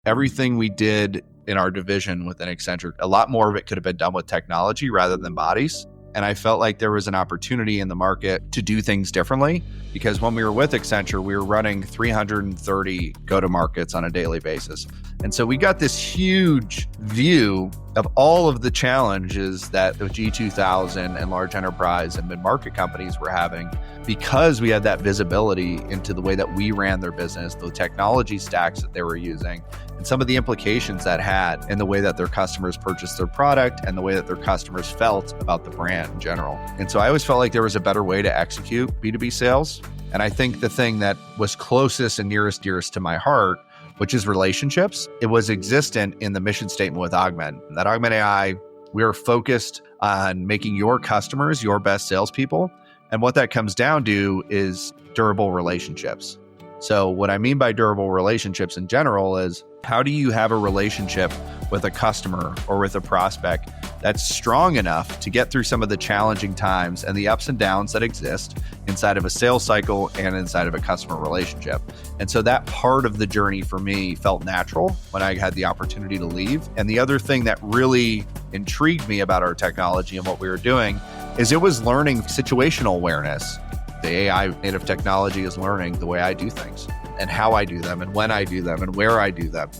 Everything we did in our division within Accenture, a lot more of it could have been done with technology rather than bodies. And I felt like there was an opportunity in the market to do things differently, because when we were with Accenture, we were running 330 go-to-markets on a daily basis. And so we got this huge view of all of the challenges that the G2000 and large enterprise and mid-market companies were having, because we had that visibility into the way that we ran their business, the technology stacks that they were using, and some of the implications that had in the way that their customers purchased their product and the way that their customers felt about the brand in general. And so I always felt like there was a better way to execute B2B sales. And I think the thing that was closest and nearest to my heart, which is relationships, it was existent in the mission statement with Augment. At Augment AI, we are focused on making your customers your best salespeople. And what that comes down to is durable relationships. So what I mean by durable relationships in general is, how do you have a relationship with a customer or with a prospect that's strong enough to get through some of the challenging times and the ups and downs that exist inside of a sales cycle and inside of a customer relationship? And so that part of the journey for me felt natural when I had the opportunity to leave. And the other thing that really intrigued me about our technology and what we were doing is it was learning situational awareness. The AI native technology is learning the way I do things and how I do them and when I do them and where I do them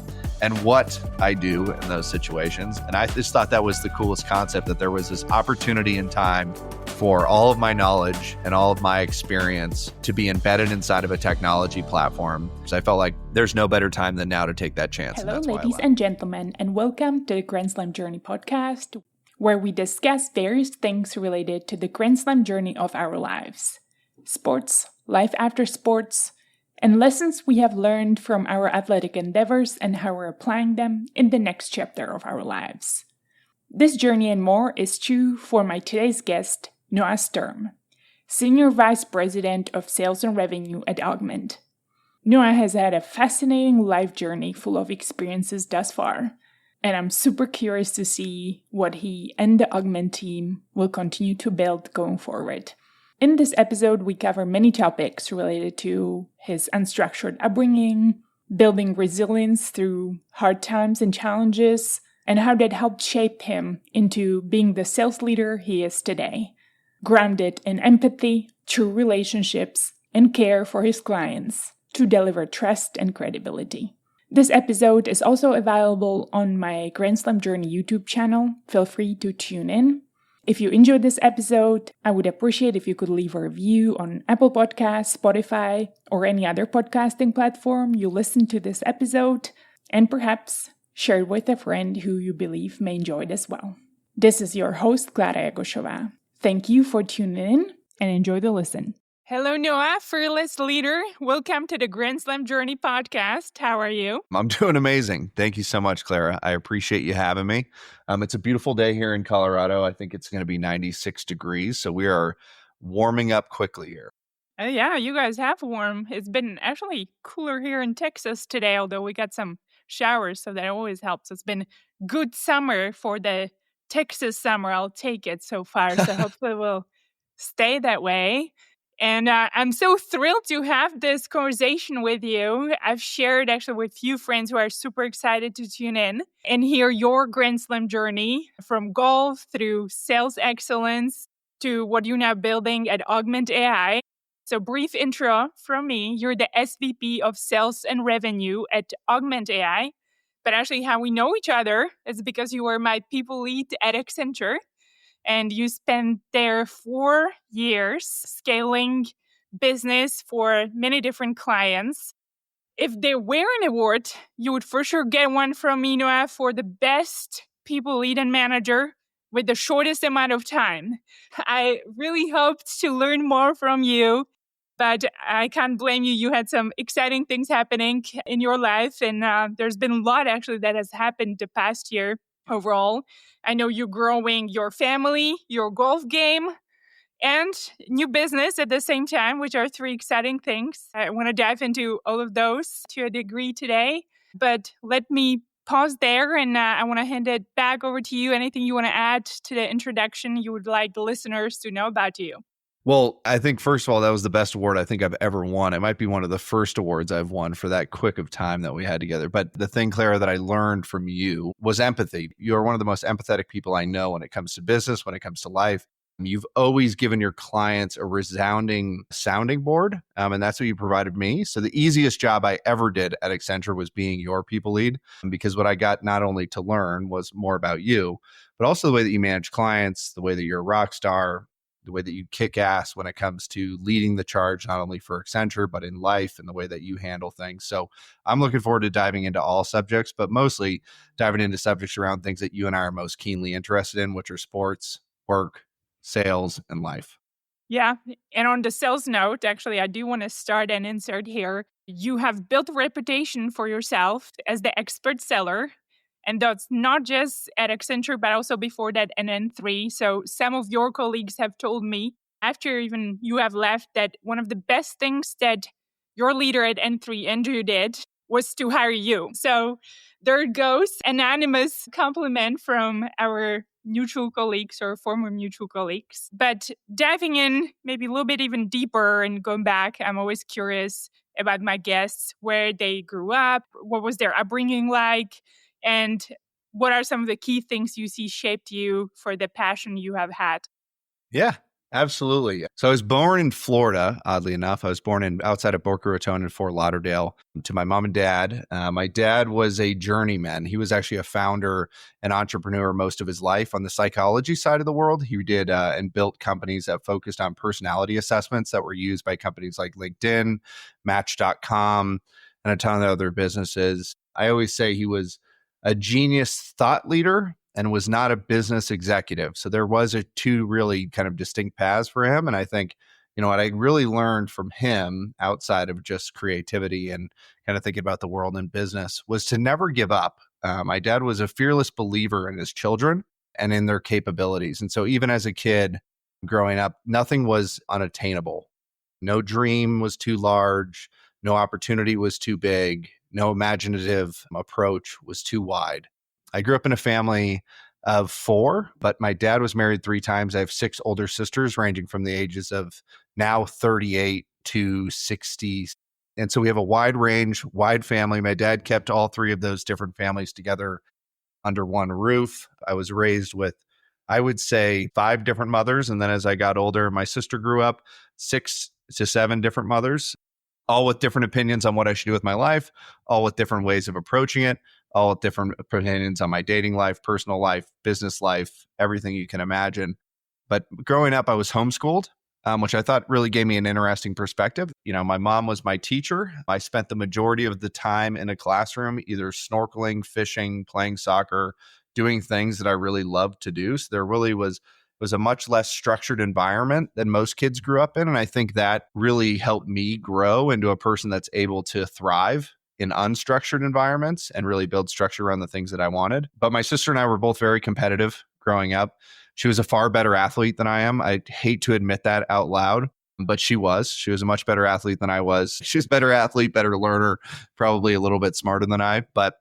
and what I do in those situations. And I just thought that was the coolest concept, that there was this opportunity in time for all of my knowledge and all of my experience to be embedded inside of a technology platform. So I felt like there's no better time than now to take that chance. Hello, ladies and gentlemen, and welcome to the Grand Slam Journey podcast, where we discuss various things related to the Grand Slam journey of our lives. Sports, life after sports, and lessons we have learned from our athletic endeavors and how we're applying them in the next chapter of our lives. This journey and more is true for my today's guest, Noah Sturm, Senior Vice President of Sales and Revenue at Augment. Noah has had a fascinating life journey full of experiences thus far, and I'm super curious to see what he and the Augment team will continue to build going forward. In this episode, we cover many topics related to his unstructured upbringing, building resilience through hard times and challenges, and how that helped shape him into being the sales leader he is today, grounded in empathy, true relationships, and care for his clients to deliver trust and credibility. This episode is also available on my Grand Slam Journey YouTube channel. Feel free to tune in. If you enjoyed this episode, I would appreciate if you could leave a review on Apple Podcasts, Spotify, or any other podcasting platform you listen to this episode, and perhaps share it with a friend who you believe may enjoy it as well. This is your host, Klára Jagošová. Thank you for tuning in and enjoy the listen. Hello, Noah, fearless leader. Welcome to the Grand Slam Journey podcast. How are you? I'm doing amazing. Thank you so much, Klára. I appreciate you having me. It's a beautiful day here in Colorado. I think it's going to be 96 degrees, so we are warming up quickly here. Yeah, you guys have warm. It's been actually cooler here in Texas today, although we got some showers, so that always helps. It's been good summer for the Texas summer. I'll take it so far, so hopefully we'll stay that way. And I'm so thrilled to have this conversation with you. I've shared actually with a few friends who are super excited to tune in and hear your Grand Slam journey from golf through sales excellence to what you're now building at Augment AI. So brief intro from me. You're the SVP of Sales and Revenue at Augment AI. But actually how we know each other is because you were my people lead at Accenture. And you spent there 4 years scaling business for many different clients. If there were an award, you would for sure get one from me, Noah, for the best people lead and manager with the shortest amount of time. I really hoped to learn more from you, but I can't blame you. You had some exciting things happening in your life, and there's been a lot actually that has happened the past year overall. I know you're growing your family, your golf game, and new business at the same time, which are 3 exciting things. I want to dive into all of those to a degree today, but let me pause there and I want to hand it back over to you. Anything you want to add to the introduction you would like the listeners to know about you? Well, I think first of all, that was the best award I think I've ever won. It might be one of the first awards I've won for that quick of time that we had together. But the thing, Clara, that I learned from you was empathy. You're one of the most empathetic people I know when it comes to business, when it comes to life. You've always given your clients a resounding sounding board, and that's what you provided me. So the easiest job I ever did at Accenture was being your people lead, because what I got not only to learn was more about you, but also the way that you manage clients, the way that you're a rock star, the way that you kick ass when it comes to leading the charge, not only for Accenture, but in life and the way that you handle things. So I'm looking forward to diving into all subjects, but mostly diving into subjects around things that you and I are most keenly interested in, which are sports, work, sales, and life. Yeah. And on the sales note, actually, I do want to start and insert here. You have built a reputation for yourself as the expert seller. And that's not just at Accenture, but also before that, and N3. So some of your colleagues have told me after even you have left that one of the best things that your leader at N3, Andrew, did was to hire you. So there goes anonymous compliment from our mutual colleagues or former mutual colleagues. But diving in maybe a little bit even deeper and going back, I'm always curious about my guests, where they grew up, what was their upbringing like, and what are some of the key things you see shaped you for the passion you have had? Yeah, absolutely. So I was born in Florida, oddly enough. I was born in outside of Boca Raton in Fort Lauderdale to my mom and dad. My dad was a journeyman. He was actually a founder and entrepreneur most of his life on the psychology side of the world. He did and built companies that focused on personality assessments that were used by companies like LinkedIn, Match.com, and a ton of other businesses. I always say he was a genius thought leader and was not a business executive. So there was a two really kind of distinct paths for him. And I think, what I really learned from him outside of just creativity and kind of thinking about the world and business was to never give up. My dad was a fearless believer in his children and in their capabilities. And so even as a kid growing up, nothing was unattainable. No dream was too large. No opportunity was too big. No imaginative approach was too wide. I grew up in a family of four, but my dad was married three times. I have six older sisters ranging from the ages of now 38 to 60. And so we have a wide range, wide family. My dad kept all three of those different families together under one roof. I was raised with, I would say, five different mothers. And then as I got older, my sister grew up, 6 to 7 different mothers, all with different opinions on what I should do with my life, all with different ways of approaching it, all with different opinions on my dating life, personal life, business life, everything you can imagine. But growing up, I was homeschooled, which I thought really gave me an interesting perspective. My mom was my teacher. I spent the majority of the time in a classroom, either snorkeling, fishing, playing soccer, doing things that I really loved to do. So there really was a much less structured environment than most kids grew up in. And I think that really helped me grow into a person that's able to thrive in unstructured environments and really build structure around the things that I wanted. But my sister and I were both very competitive growing up. She was a far better athlete than I am. I hate to admit that out loud, but she was. She was a much better athlete than I was. She was a better athlete, better learner, probably a little bit smarter than I. But,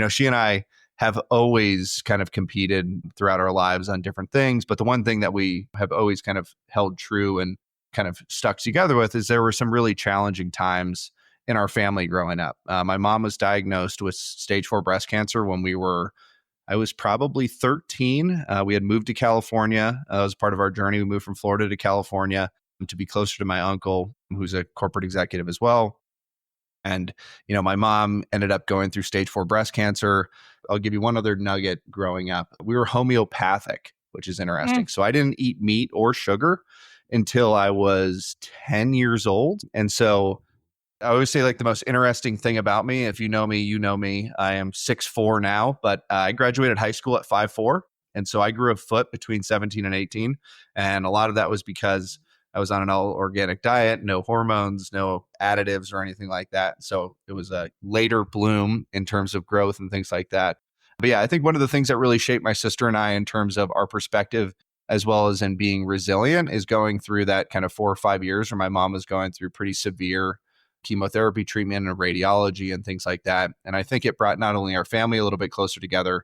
she and I have always kind of competed throughout our lives on different things. But the one thing that we have always kind of held true and kind of stuck together with is there were some really challenging times in our family growing up. My mom was diagnosed with stage 4 breast cancer when I was probably 13. We had moved to California. As part of our journey, we moved from Florida to California to be closer to my uncle, who's a corporate executive as well. And, my mom ended up going through stage 4 breast cancer. I'll give you one other nugget growing up. We were homeopathic, which is interesting. So I didn't eat meat or sugar until I was 10 years old. And so I always say, like, the most interesting thing about me, if you know me, you know me. I am 6'4" now, but I graduated high school at 5'4". And so I grew a foot between 17 and 18. And a lot of that was because I was on an all organic diet, no hormones, no additives or anything like that. So it was a later bloom in terms of growth and things like that. But yeah, I think one of the things that really shaped my sister and I in terms of our perspective, as well as in being resilient, is going through that kind of 4 or 5 years where my mom was going through pretty severe chemotherapy treatment and radiology and things like that. And I think it brought not only our family a little bit closer together,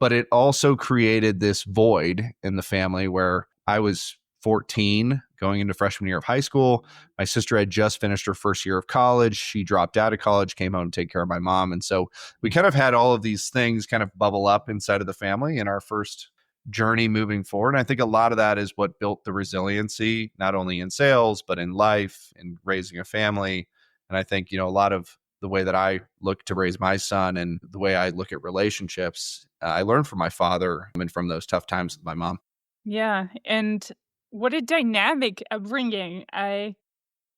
but it also created this void in the family where I was 14, going into freshman year of high school. My sister had just finished her first year of college. She dropped out of college, came home to take care of my mom. And so we kind of had all of these things kind of bubble up inside of the family in our first journey moving forward. And I think a lot of that is what built the resiliency, not only in sales, but in life and raising a family. And I think, a lot of the way that I look to raise my son and the way I look at relationships, I learned from my father and from those tough times with my mom. Yeah. And what a dynamic upbringing. I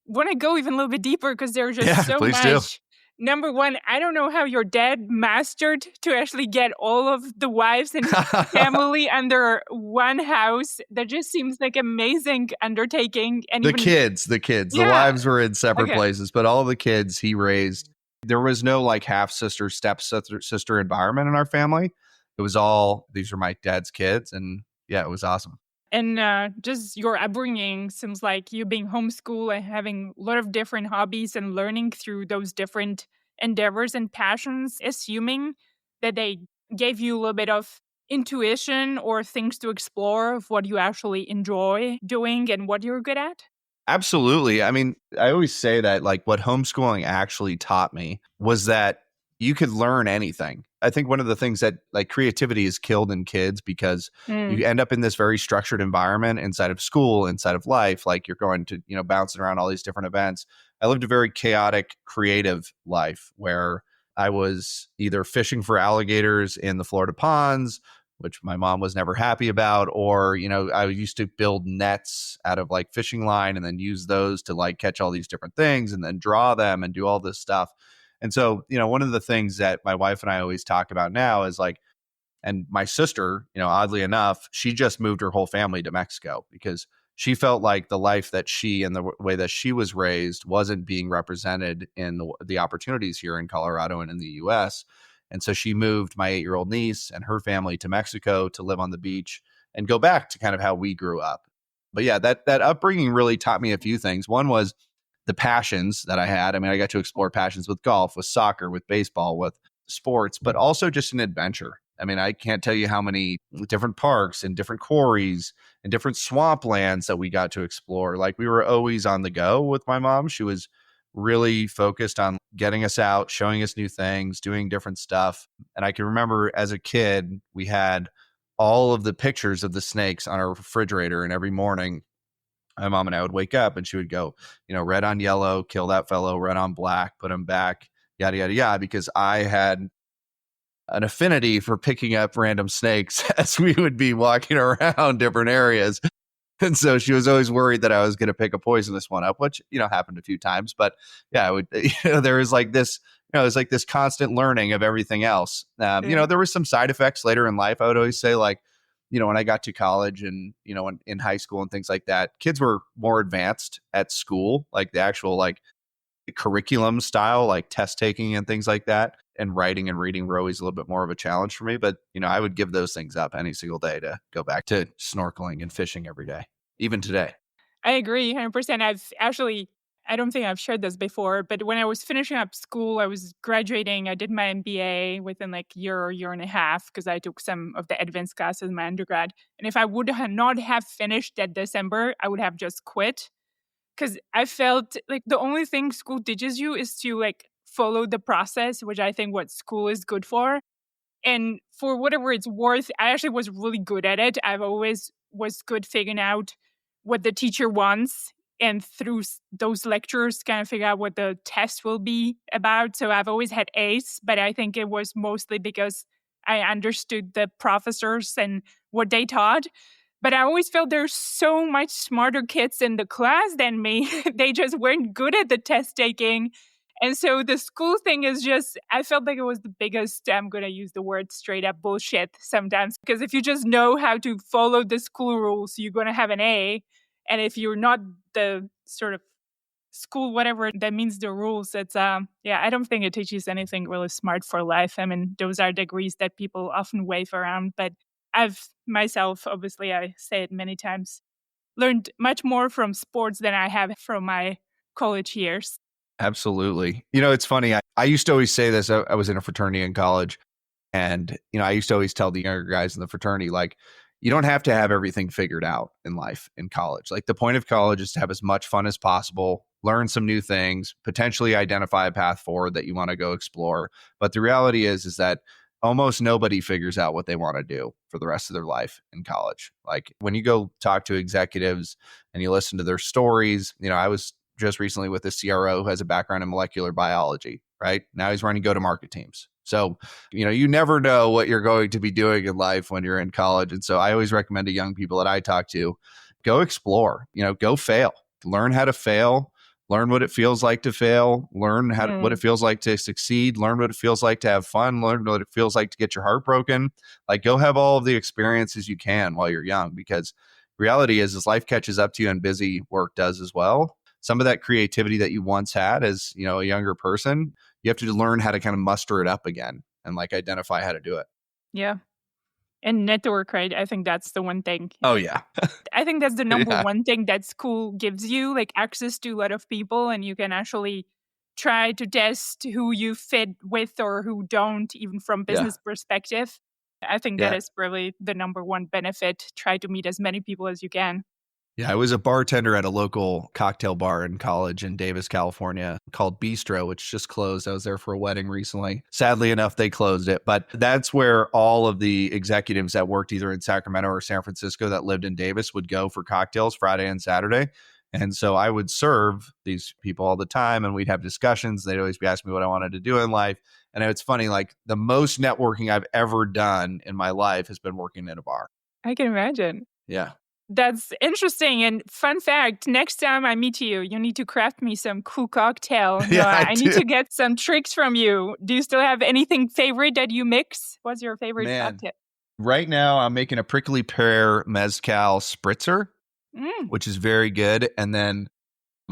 want to go even a little bit deeper because there's just so please much. do. Number one, I don't know how your dad mastered to actually get all of the wives and family under one house. That just seems like amazing undertaking. And the kids, Yeah. the wives were in separate places, but all the kids he raised. There was no like half sister, step sister environment in our family. It was all, these are my dad's kids. And yeah, it was awesome. And just your upbringing seems like you being homeschooled and having a lot of different hobbies and learning through those different endeavors and passions, assuming that they gave you a little bit of intuition or things to explore of what you actually enjoy doing and what you're good at. Absolutely. I mean, I always say that like what homeschooling actually taught me was that you could learn anything. I think one of the things that like creativity is killed in kids because you end up in this very structured environment inside of school, inside of life. Like you're going to, bouncing around all these different events. I lived a very chaotic, creative life where I was either fishing for alligators in the Florida ponds, which my mom was never happy about, or, I used to build nets out of like fishing line and then use those to like catch all these different things and then draw them and do all this stuff. And so, one of the things that my wife and I always talk about now is like, and my sister, oddly enough, she just moved her whole family to Mexico because she felt like the life that she and the way that she was raised wasn't being represented in the opportunities here in Colorado and in the US. And so she moved my 8-year-old niece and her family to Mexico to live on the beach and go back to kind of how we grew up. But yeah, that upbringing really taught me a few things. One was the passions that I had. I mean, I got to explore passions with golf, with soccer, with baseball, with sports, but also just an adventure. I mean, I can't tell you how many different parks and different quarries and different swamplands that we got to explore. Like we were always on the go with my mom. She was really focused on getting us out, showing us new things, doing different stuff. And I can remember as a kid, we had all of the pictures of the snakes on our refrigerator, and every morning my mom and I would wake up and she would go, red on yellow, kill that fellow, red on black, put him back, yada, yada, yada, because I had an affinity for picking up random snakes as we would be walking around different areas. And so she was always worried that I was going to pick a poisonous one up, which, happened a few times. But yeah, I would, there was like this, it was like this constant learning of everything else. There were some side effects later in life. I would always say like, when I got to college and, in high school and things like that, kids were more advanced at school, like the actual like curriculum style, like test taking and things like that. And writing and reading were always a little bit more of a challenge for me. But, I would give those things up any single day to go back to snorkeling and fishing every day, even today. I agree 100%. I don't think I've shared this before, but when I was finishing up school, I was graduating. I did my MBA within like year and a half because I took some of the advanced classes in my undergrad. And if I would not have finished that December, I would have just quit because I felt like the only thing school teaches you is to like follow the process, which I think what school is good for. And for whatever it's worth, I actually was really good at it. I've always was good figuring out what the teacher wants and through those lectures kind of figure out what the test will be about. So I've always had A's, but I think it was mostly because I understood the professors and what they taught. But I always felt there's so much smarter kids in the class than me. They just weren't good at the test taking. And so the school thing is just, I felt like it was the biggest, I'm going to use the word straight up bullshit sometimes. Because if you just know how to follow the school rules, you're going to have an A. And if you're not the sort of school, whatever that means the rules, it's, I don't think it teaches anything really smart for life. I mean, those are degrees that people often wave around. But I've myself, obviously, I say it many times, learned much more from sports than I have from my college years. Absolutely. It's funny. I used to always say this. I was in a fraternity in college. And, I used to always tell the younger guys in the fraternity, like, you don't have to have everything figured out in life in college. Like the point of college is to have as much fun as possible, learn some new things, potentially identify a path forward that you want to go explore. But the reality is that almost nobody figures out what they want to do for the rest of their life in college. Like when you go talk to executives and you listen to their stories, I was just recently with a CRO who has a background in molecular biology, right? Now he's running go-to-market teams. So, you never know what you're going to be doing in life when you're in college. And so I always recommend to young people that I talk to, go explore, go fail, learn how to fail, learn what it feels like to fail, learn what it feels like to succeed, learn what it feels like to have fun, learn what it feels like to get your heart broken. Like go have all of the experiences you can while you're young, because reality is as life catches up to you and busy work does as well. Some of that creativity that you once had as, a younger person, you have to learn how to kind of muster it up again and like identify how to do it. Yeah. And network, right? I think that's the one thing. Oh, yeah. I think that's the number one thing that school gives you, like access to a lot of people, and you can actually try to test who you fit with or who don't, even from business perspective. I think that is probably the number one benefit. Try to meet as many people as you can. Yeah, I was a bartender at a local cocktail bar in college in Davis, California called Bistro, which just closed. I was there for a wedding recently. Sadly enough, they closed it. But that's where all of the executives that worked either in Sacramento or San Francisco that lived in Davis would go for cocktails Friday and Saturday. And so I would serve these people all the time and we'd have discussions. They'd always be asking me what I wanted to do in life. And it's funny, like the most networking I've ever done in my life has been working in a bar. I can imagine. Yeah. That's interesting. And fun fact, next time I meet you, you need to craft me some cool cocktail. I need to get some tricks from you. Do you still have anything favorite that you mix? What's your favorite cocktail? Right now, I'm making a prickly pear mezcal spritzer, which is very good. And then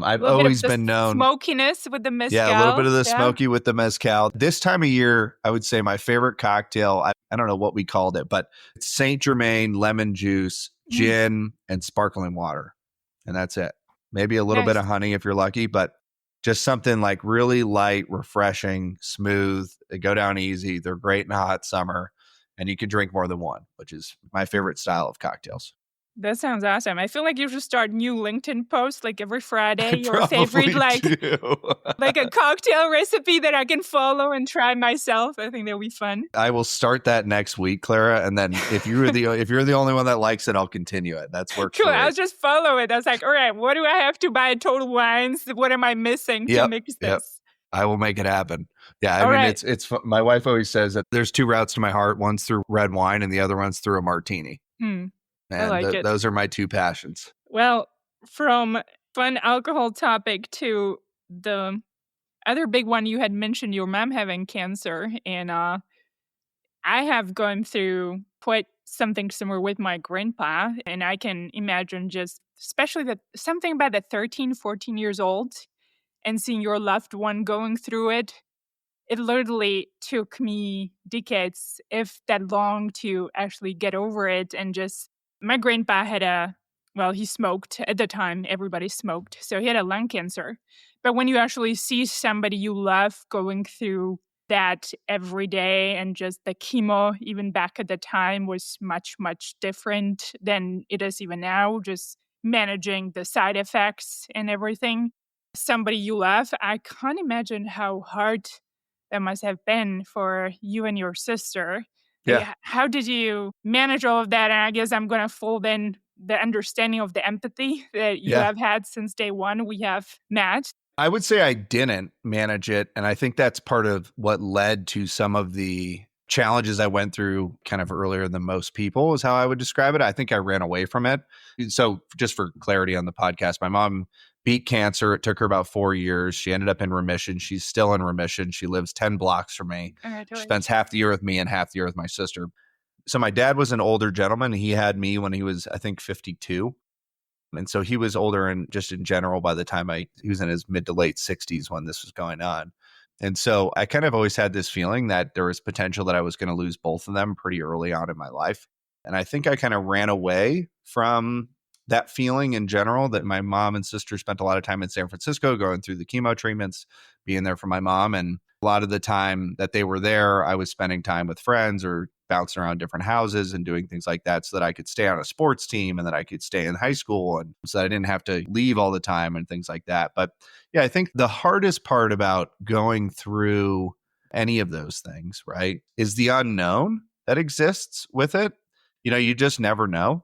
I've always been known smokiness with the mezcal. Yeah, a little bit of the smoky with the mezcal. This time of year, I would say my favorite cocktail, I don't know what we called it, but it's Saint Germain lemon juice, gin, and sparkling water. And that's it. Maybe a little bit of honey if you're lucky, but just something like really light, refreshing, smooth. They go down easy. They're great in the hot summer. And you can drink more than one, which is my favorite style of cocktails. That sounds awesome. I feel like you should start new LinkedIn posts like every Friday. Your favorite, like a cocktail recipe that I can follow and try myself. I think that'll be fun. I will start that next week, Clara. And then if you're the only one that likes it, I'll continue it. That's worked. Cool. I'll just follow it. I was like, all right, what do I have to buy at Total Wines? What am I missing to mix this? Yep. I will make it happen. Yeah, I mean, it's my wife always says that there's two routes to my heart. One's through red wine and the other one's through a martini. I like it. Those are my two passions. Well, from fun alcohol topic to the other big one you had mentioned, your mom having cancer. And I have gone through quite something similar with my grandpa. And I can imagine just, especially that something about the 13, 14 years old and seeing your loved one going through it. It literally took me decades, if that long, to actually get over it. And just, my grandpa had he smoked at the time. Everybody smoked. So he had a lung cancer. But when you actually see somebody you love going through that every day, and just the chemo, even back at the time, was much, much different than it is even now, just managing the side effects and everything. Somebody you love, I can't imagine how hard that must have been for you and your sister. Yeah. How did you manage all of that? And I guess I'm going to fold in the understanding of the empathy that you have had since day one we have met. I would say I didn't manage it. And I think that's part of what led to some of the challenges I went through kind of earlier than most people, is how I would describe it. I think I ran away from it. So just for clarity on the podcast, my mom beat cancer. It took her about 4 years. She ended up in remission. She's still in remission. She lives 10 blocks from me. She spends half the year with me and half the year with my sister. So my dad was an older gentleman. He had me when he was, I think, 52. And so he was older, and just in general, by the time he was in his mid to late 60s when this was going on. And so I kind of always had this feeling that there was potential that I was going to lose both of them pretty early on in my life. And I think I kind of ran away from that feeling in general, that my mom and sister spent a lot of time in San Francisco going through the chemo treatments, being there for my mom. And a lot of the time that they were there, I was spending time with friends or bouncing around different houses and doing things like that so that I could stay on a sports team and that I could stay in high school and so that I didn't have to leave all the time and things like that. But yeah, I think the hardest part about going through any of those things, right, is the unknown that exists with it. You just never know.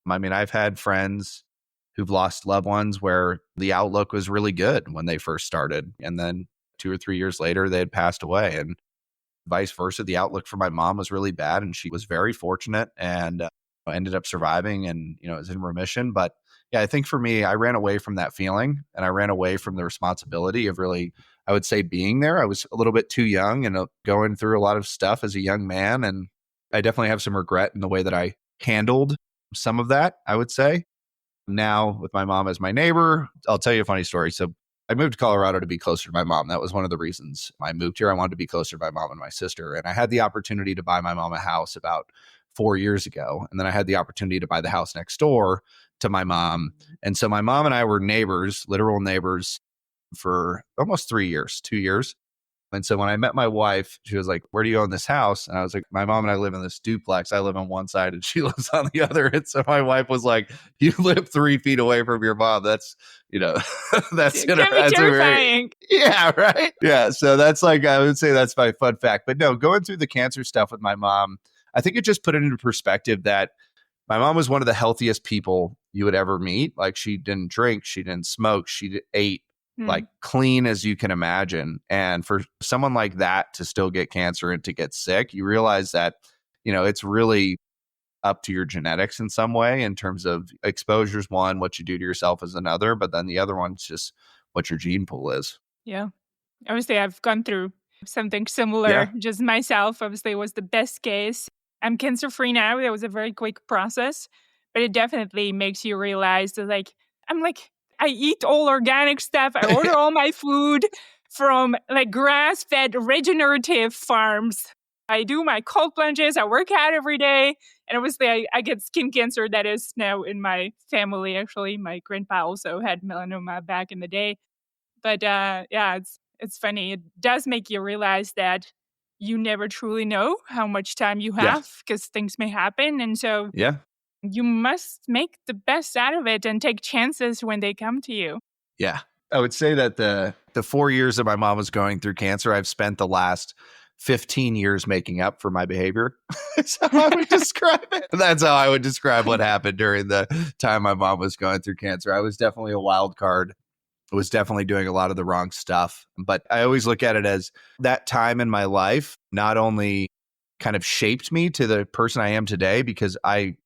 I mean, I've had friends who've lost loved ones where the outlook was really good when they first started. And then 2 or 3 years later, they had passed away. And vice versa, the outlook for my mom was really bad. And she was very fortunate and ended up surviving and, is in remission. But yeah, I think for me, I ran away from that feeling and I ran away from the responsibility of really, I would say, being there. I was a little bit too young and going through a lot of stuff as a young man. And I definitely have some regret in the way that I handled some of that, I would say. Now with my mom as my neighbor, I'll tell you a funny story. So I moved to Colorado to be closer to my mom. That was one of the reasons I moved here. I wanted to be closer to my mom and my sister. And I had the opportunity to buy my mom a house about 4 years ago. And then I had the opportunity to buy the house next door to my mom. And so my mom and I were neighbors, literal neighbors, for almost 3 years, 2 years. And so when I met my wife, she was like, "Where do you own this house?" And I was like, "My mom and I live in this duplex. I live on one side and she lives on the other." And so my wife was like, "You live 3 feet away from your mom. That's, that's It can be terrifying. yeah, right. Yeah. So that's like, I would say that's my fun fact. But no, going through the cancer stuff with my mom, I think it just put it into perspective that my mom was one of the healthiest people you would ever meet. Like she didn't drink, she didn't smoke, she ate like clean as you can imagine. And for someone like that to still get cancer and to get sick, you realize that, it's really up to your genetics in some way in terms of exposure's one, what you do to yourself is another, but then the other one's just what your gene pool is. Yeah. Obviously, I've gone through something similar, just myself. Obviously, it was the best case. I'm cancer-free now. That was a very quick process, but it definitely makes you realize that, I eat all organic stuff. I order all my food from grass-fed regenerative farms. I do my cold plunges. I work out every day. And obviously, I get skin cancer that is now in my family, actually. My grandpa also had melanoma back in the day. But it's funny. It does make you realize that you never truly know how much time you have because things may happen. And so you must make the best out of it and take chances when they come to you. Yeah. I would say that the 4 years that my mom was going through cancer, I've spent the last 15 years making up for my behavior. That's how I would describe it. That's how I would describe what happened during the time my mom was going through cancer. I was definitely a wild card. I was definitely doing a lot of the wrong stuff. But I always look at it as that time in my life not only kind of shaped me to the person I am today, because I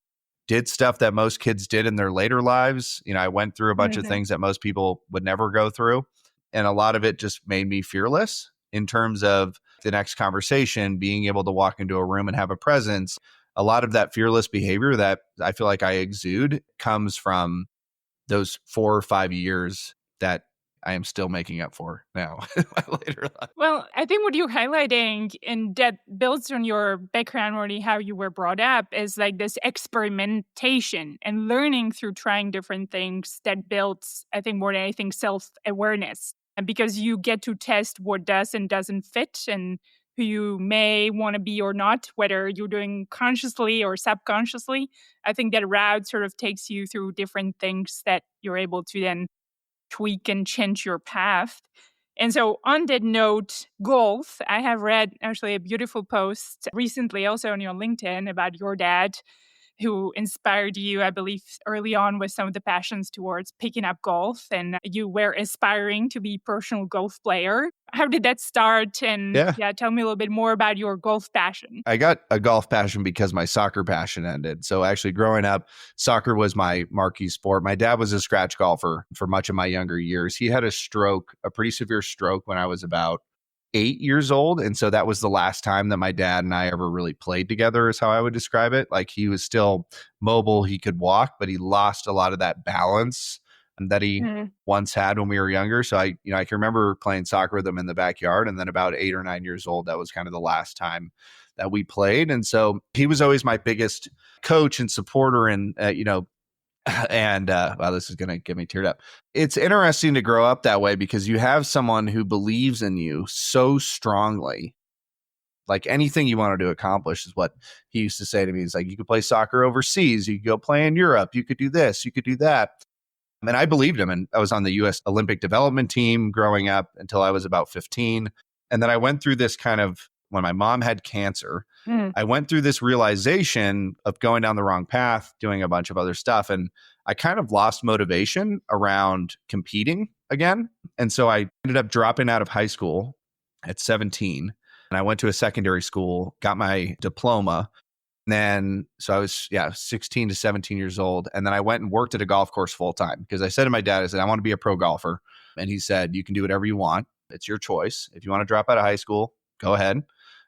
did stuff that most kids did in their later lives. I went through a bunch of things that most people would never go through. And a lot of it just made me fearless in terms of the next conversation, being able to walk into a room and have a presence. A lot of that fearless behavior that I feel like I exude comes from those 4 or 5 years that I am still making up for now in my later life. Well, I think what you're highlighting, and that builds on your background, already how you were brought up, is this experimentation and learning through trying different things that builds, I think, more than anything, self-awareness. And because you get to test what does and doesn't fit and who you may want to be or not, whether you're doing consciously or subconsciously, I think that route sort of takes you through different things that you're able to then tweak and change your path. And so on that note, golf, I have read actually a beautiful post recently also on your LinkedIn about your dad, who inspired you, I believe, early on with some of the passions towards picking up golf. And you were aspiring to be a professional golf player. How did that start? And tell me a little bit more about your golf passion. I got a golf passion because my soccer passion ended. So actually growing up, soccer was my marquee sport. My dad was a scratch golfer for much of my younger years. He had a pretty severe stroke when I was about 8 years old. And so that was the last time that my dad and I ever really played together, is how I would describe it. Like he was still mobile, he could walk, but he lost a lot of that balance that he once had when we were younger. So I can remember playing soccer with him in the backyard. And then about 8 or 9 years old, that was kind of the last time that we played. And so he was always my biggest coach and supporter. And, and wow, this is going to get me teared up. It's interesting to grow up that way because you have someone who believes in you so strongly Like anything you wanted to accomplish is what he used to say to me. He's like, you could play soccer overseas. You could go play in Europe. You could do this. You could do that. And I believed him. And I was on the U.S. Olympic development team growing up until I was about 15. And then I went through this kind of, when my mom had cancer, I went through this realization of going down the wrong path, doing a bunch of other stuff. And I kind of lost motivation around competing again. And so I ended up dropping out of high school at 17. And I went to a secondary school, got my diploma. And then, so I was, 16 to 17 years old. And then I went and worked at a golf course full time because I said to my dad, I said, I want to be a pro golfer. And he said, you can do whatever you want. It's your choice. If you want to drop out of high school, go ahead.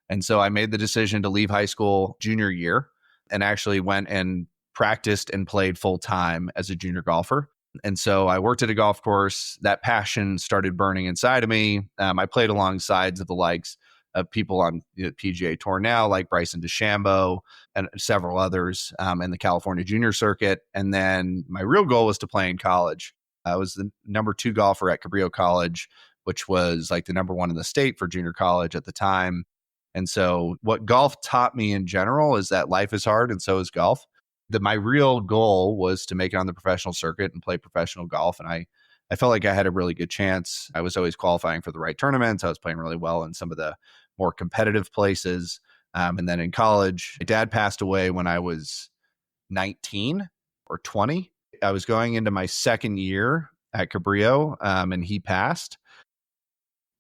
And so I made the decision to leave high school junior year and actually went and practiced and played full time as a junior golfer. And so I worked at a golf course. That passion started burning inside of me. I played alongside of the likes of people on the PGA Tour now, like Bryson DeChambeau and several others in the California junior circuit. And then my real goal was to play in college. I was the number 2 golfer at Cabrillo College, which was like the number 1 in the state for junior college at the time. And so what golf taught me in general is that life is hard and so is golf. That my real goal was to make it on the professional circuit and play professional golf. And I felt like I had a really good chance. I was always qualifying for the right tournaments. I was playing really well in some of the more competitive places. And then in college, my dad passed away when I was 19 or 20. I was going into my second year at Cabrillo and he passed.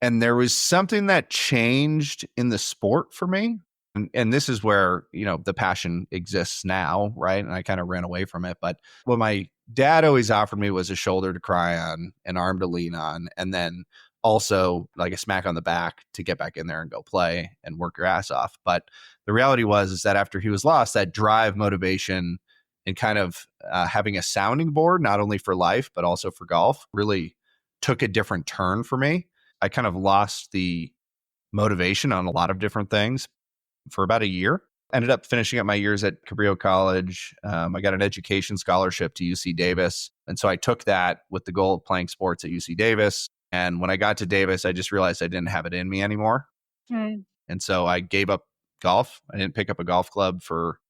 And there was something that changed in the sport for me. And this is where, the passion exists now, right? And I kind of ran away from it. But what my dad always offered me was a shoulder to cry on, an arm to lean on, and then also like a smack on the back to get back in there and go play and work your ass off. But the reality is that after he was lost, that drive, motivation, and kind of having a sounding board, not only for life, but also for golf, really took a different turn for me. I kind of lost the motivation on a lot of different things for about a year. Ended up finishing up my years at Cabrillo College. I got an education scholarship to UC Davis. And so I took that with the goal of playing sports at UC Davis. And when I got to Davis, I just realized I didn't have it in me anymore. And so I gave up golf. I didn't pick up a golf club for,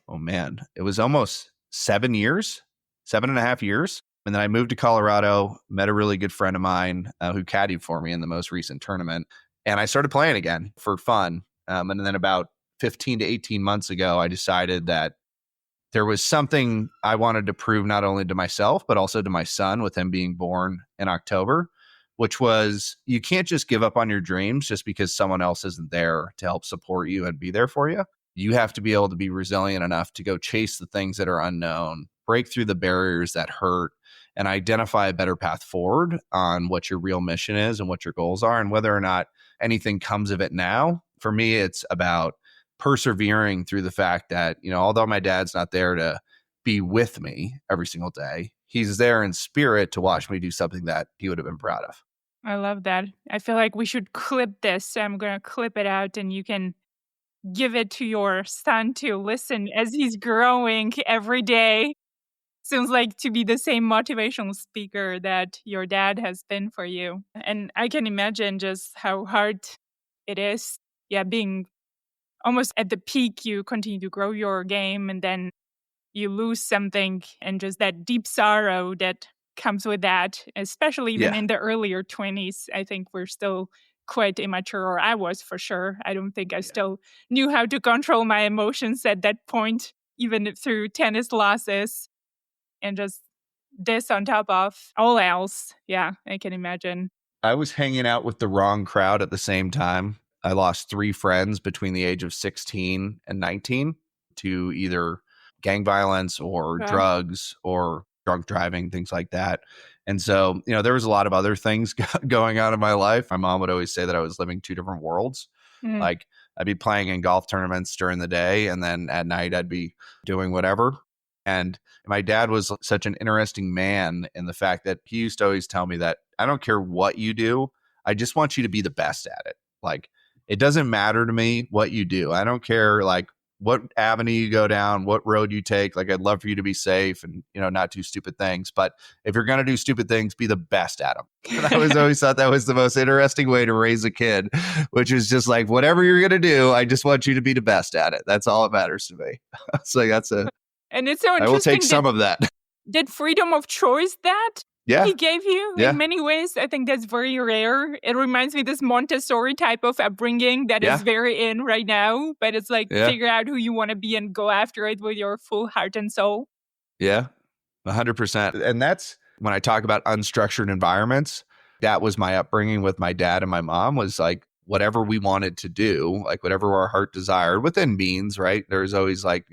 it was almost 7 years, 7.5 years. And then I moved to Colorado, met a really good friend of mine who caddied for me in the most recent tournament. And I started playing again for fun. And then about 15 to 18 months ago, I decided that there was something I wanted to prove not only to myself, but also to my son with him being born in October, which was you can't just give up on your dreams just because someone else isn't there to help support you and be there for you. You have to be able to be resilient enough to go chase the things that are unknown, break through the barriers that hurt, and identify a better path forward on what your real mission is and what your goals are and whether or not anything comes of it now. For me, it's about persevering through the fact that, although my dad's not there to be with me every single day, he's there in spirit to watch me do something that he would have been proud of. I love that. I feel like we should clip this. So I'm going to clip it out and you can give it to your son to listen as he's growing every day. Seems like to be the same motivational speaker that your dad has been for you. And I can imagine just how hard it is. Yeah, being almost at the peak, you continue to grow your game and then you lose something and just that deep sorrow that comes with that, especially even in the earlier 20s. I think we're still quite immature, or I was for sure. I don't think I still knew how to control my emotions at that point, even through tennis losses. And just this on top of all else. Yeah, I can imagine. I was hanging out with the wrong crowd at the same time. I lost 3 friends between the age of 16 and 19 to either gang violence or drugs or drunk driving, things like that. And so, there was a lot of other things going on in my life. My mom would always say that I was living 2 different worlds. Like I'd be playing in golf tournaments during the day and then at night I'd be doing whatever. And my dad was such an interesting man in the fact that he used to always tell me that I don't care what you do. I just want you to be the best at it. Like, it doesn't matter to me what you do. I don't care like what avenue you go down, what road you take. Like, I'd love for you to be safe and, not do stupid things. But if you're going to do stupid things, be the best at them. And I always thought that was the most interesting way to raise a kid, which is just like, whatever you're going to do, I just want you to be the best at it. That's all that matters to me. So And it's so interesting. I will take some of that. That freedom of choice that he gave you in many ways, I think that's very rare. It reminds me of this Montessori type of upbringing that is very in right now. But it's like figure out who you want to be and go after it with your full heart and soul. Yeah, 100%. And that's when I talk about unstructured environments. That was my upbringing with my dad and my mom, was like whatever we wanted to do, like whatever our heart desired within means, right? There's always like,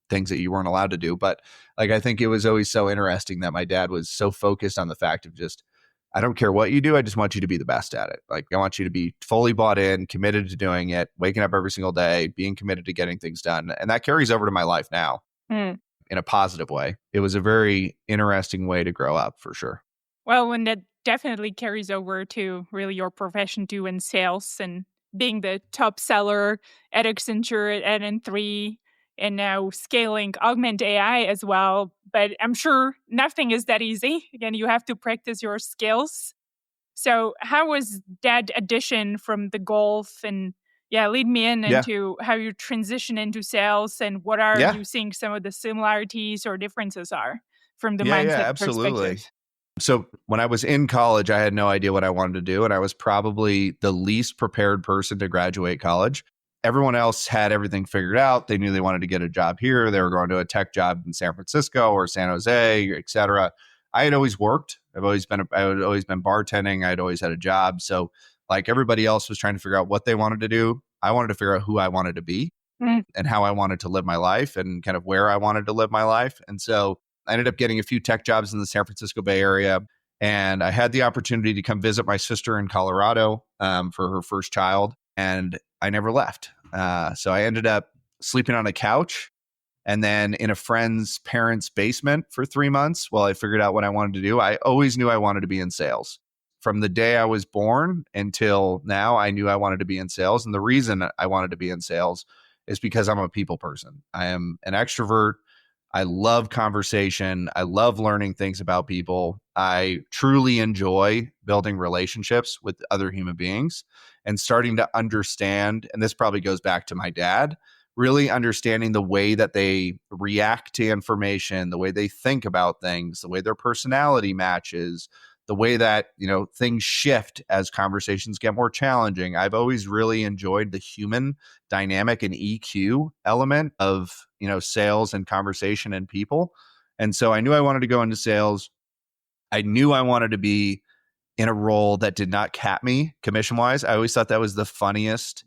things that you weren't allowed to do. But like, I think it was always so interesting that my dad was so focused on the fact of just, I don't care what you do. I just want you to be the best at it. Like, I want you to be fully bought in, committed to doing it, waking up every single day, being committed to getting things done. And that carries over to my life now in a positive way. It was a very interesting way to grow up, for sure. Well, and that definitely carries over to really your profession too in sales and being the top seller at Accenture at N3. And now scaling Augment AI as well. But I'm sure nothing is that easy. Again, you have to practice your skills. So how was that addition from the golf? And lead me into how you transition into sales and what are you seeing some of the similarities or differences are from the mindset perspective? So when I was in college, I had no idea what I wanted to do. And I was probably the least prepared person to graduate college. Everyone else had everything figured out. They knew they wanted to get a job here. They were going to a tech job in San Francisco or San Jose, et cetera. I had always worked. I had always been bartending. I'd always had a job. So like everybody else was trying to figure out what they wanted to do. I wanted to figure out who I wanted to be and how I wanted to live my life and kind of where I wanted to live my life. And so I ended up getting a few tech jobs in the San Francisco Bay Area. And I had the opportunity to come visit my sister in Colorado for her first child. And I never left. So I ended up sleeping on a couch and then in a friend's parents' basement for 3 months while I figured out what I wanted to do. I always knew I wanted to be in sales. From the day I was born until now, I knew I wanted to be in sales. And the reason I wanted to be in sales is because I'm a people person. I am an extrovert. I love conversation. I love learning things about people. I truly enjoy building relationships with other human beings and starting to understand, and this probably goes back to my dad, really understanding the way that they react to information, the way they think about things, the way their personality matches, the way that, things shift as conversations get more challenging. I've always really enjoyed the human dynamic and EQ element of, sales and conversation and people. And so I knew I wanted to go into sales. I knew I wanted to be in a role that did not cap me commission wise. I always thought that was the funniest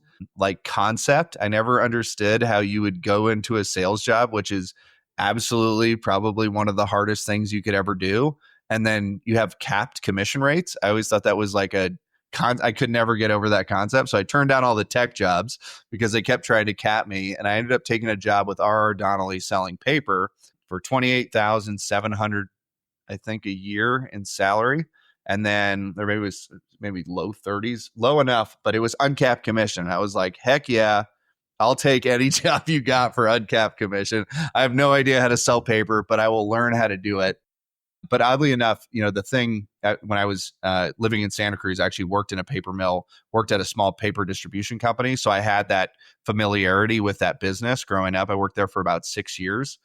concept. I never understood how you would go into a sales job, which is absolutely probably one of the hardest things you could ever do. And then you have capped commission rates. I always thought that was I could never get over that concept. So I turned down all the tech jobs because they kept trying to cap me. And I ended up taking a job with RR Donnelly selling paper for $28,700, I think, a year in salary. And then there was maybe low 30s, low enough, but it was uncapped commission. I was like, heck yeah, I'll take any job you got for uncapped commission. I have no idea how to sell paper, but I will learn how to do it. But oddly enough, the thing when I was living in Santa Cruz, I actually worked in a paper mill, worked at a small paper distribution company. So I had that familiarity with that business growing up. I worked there for about 6 years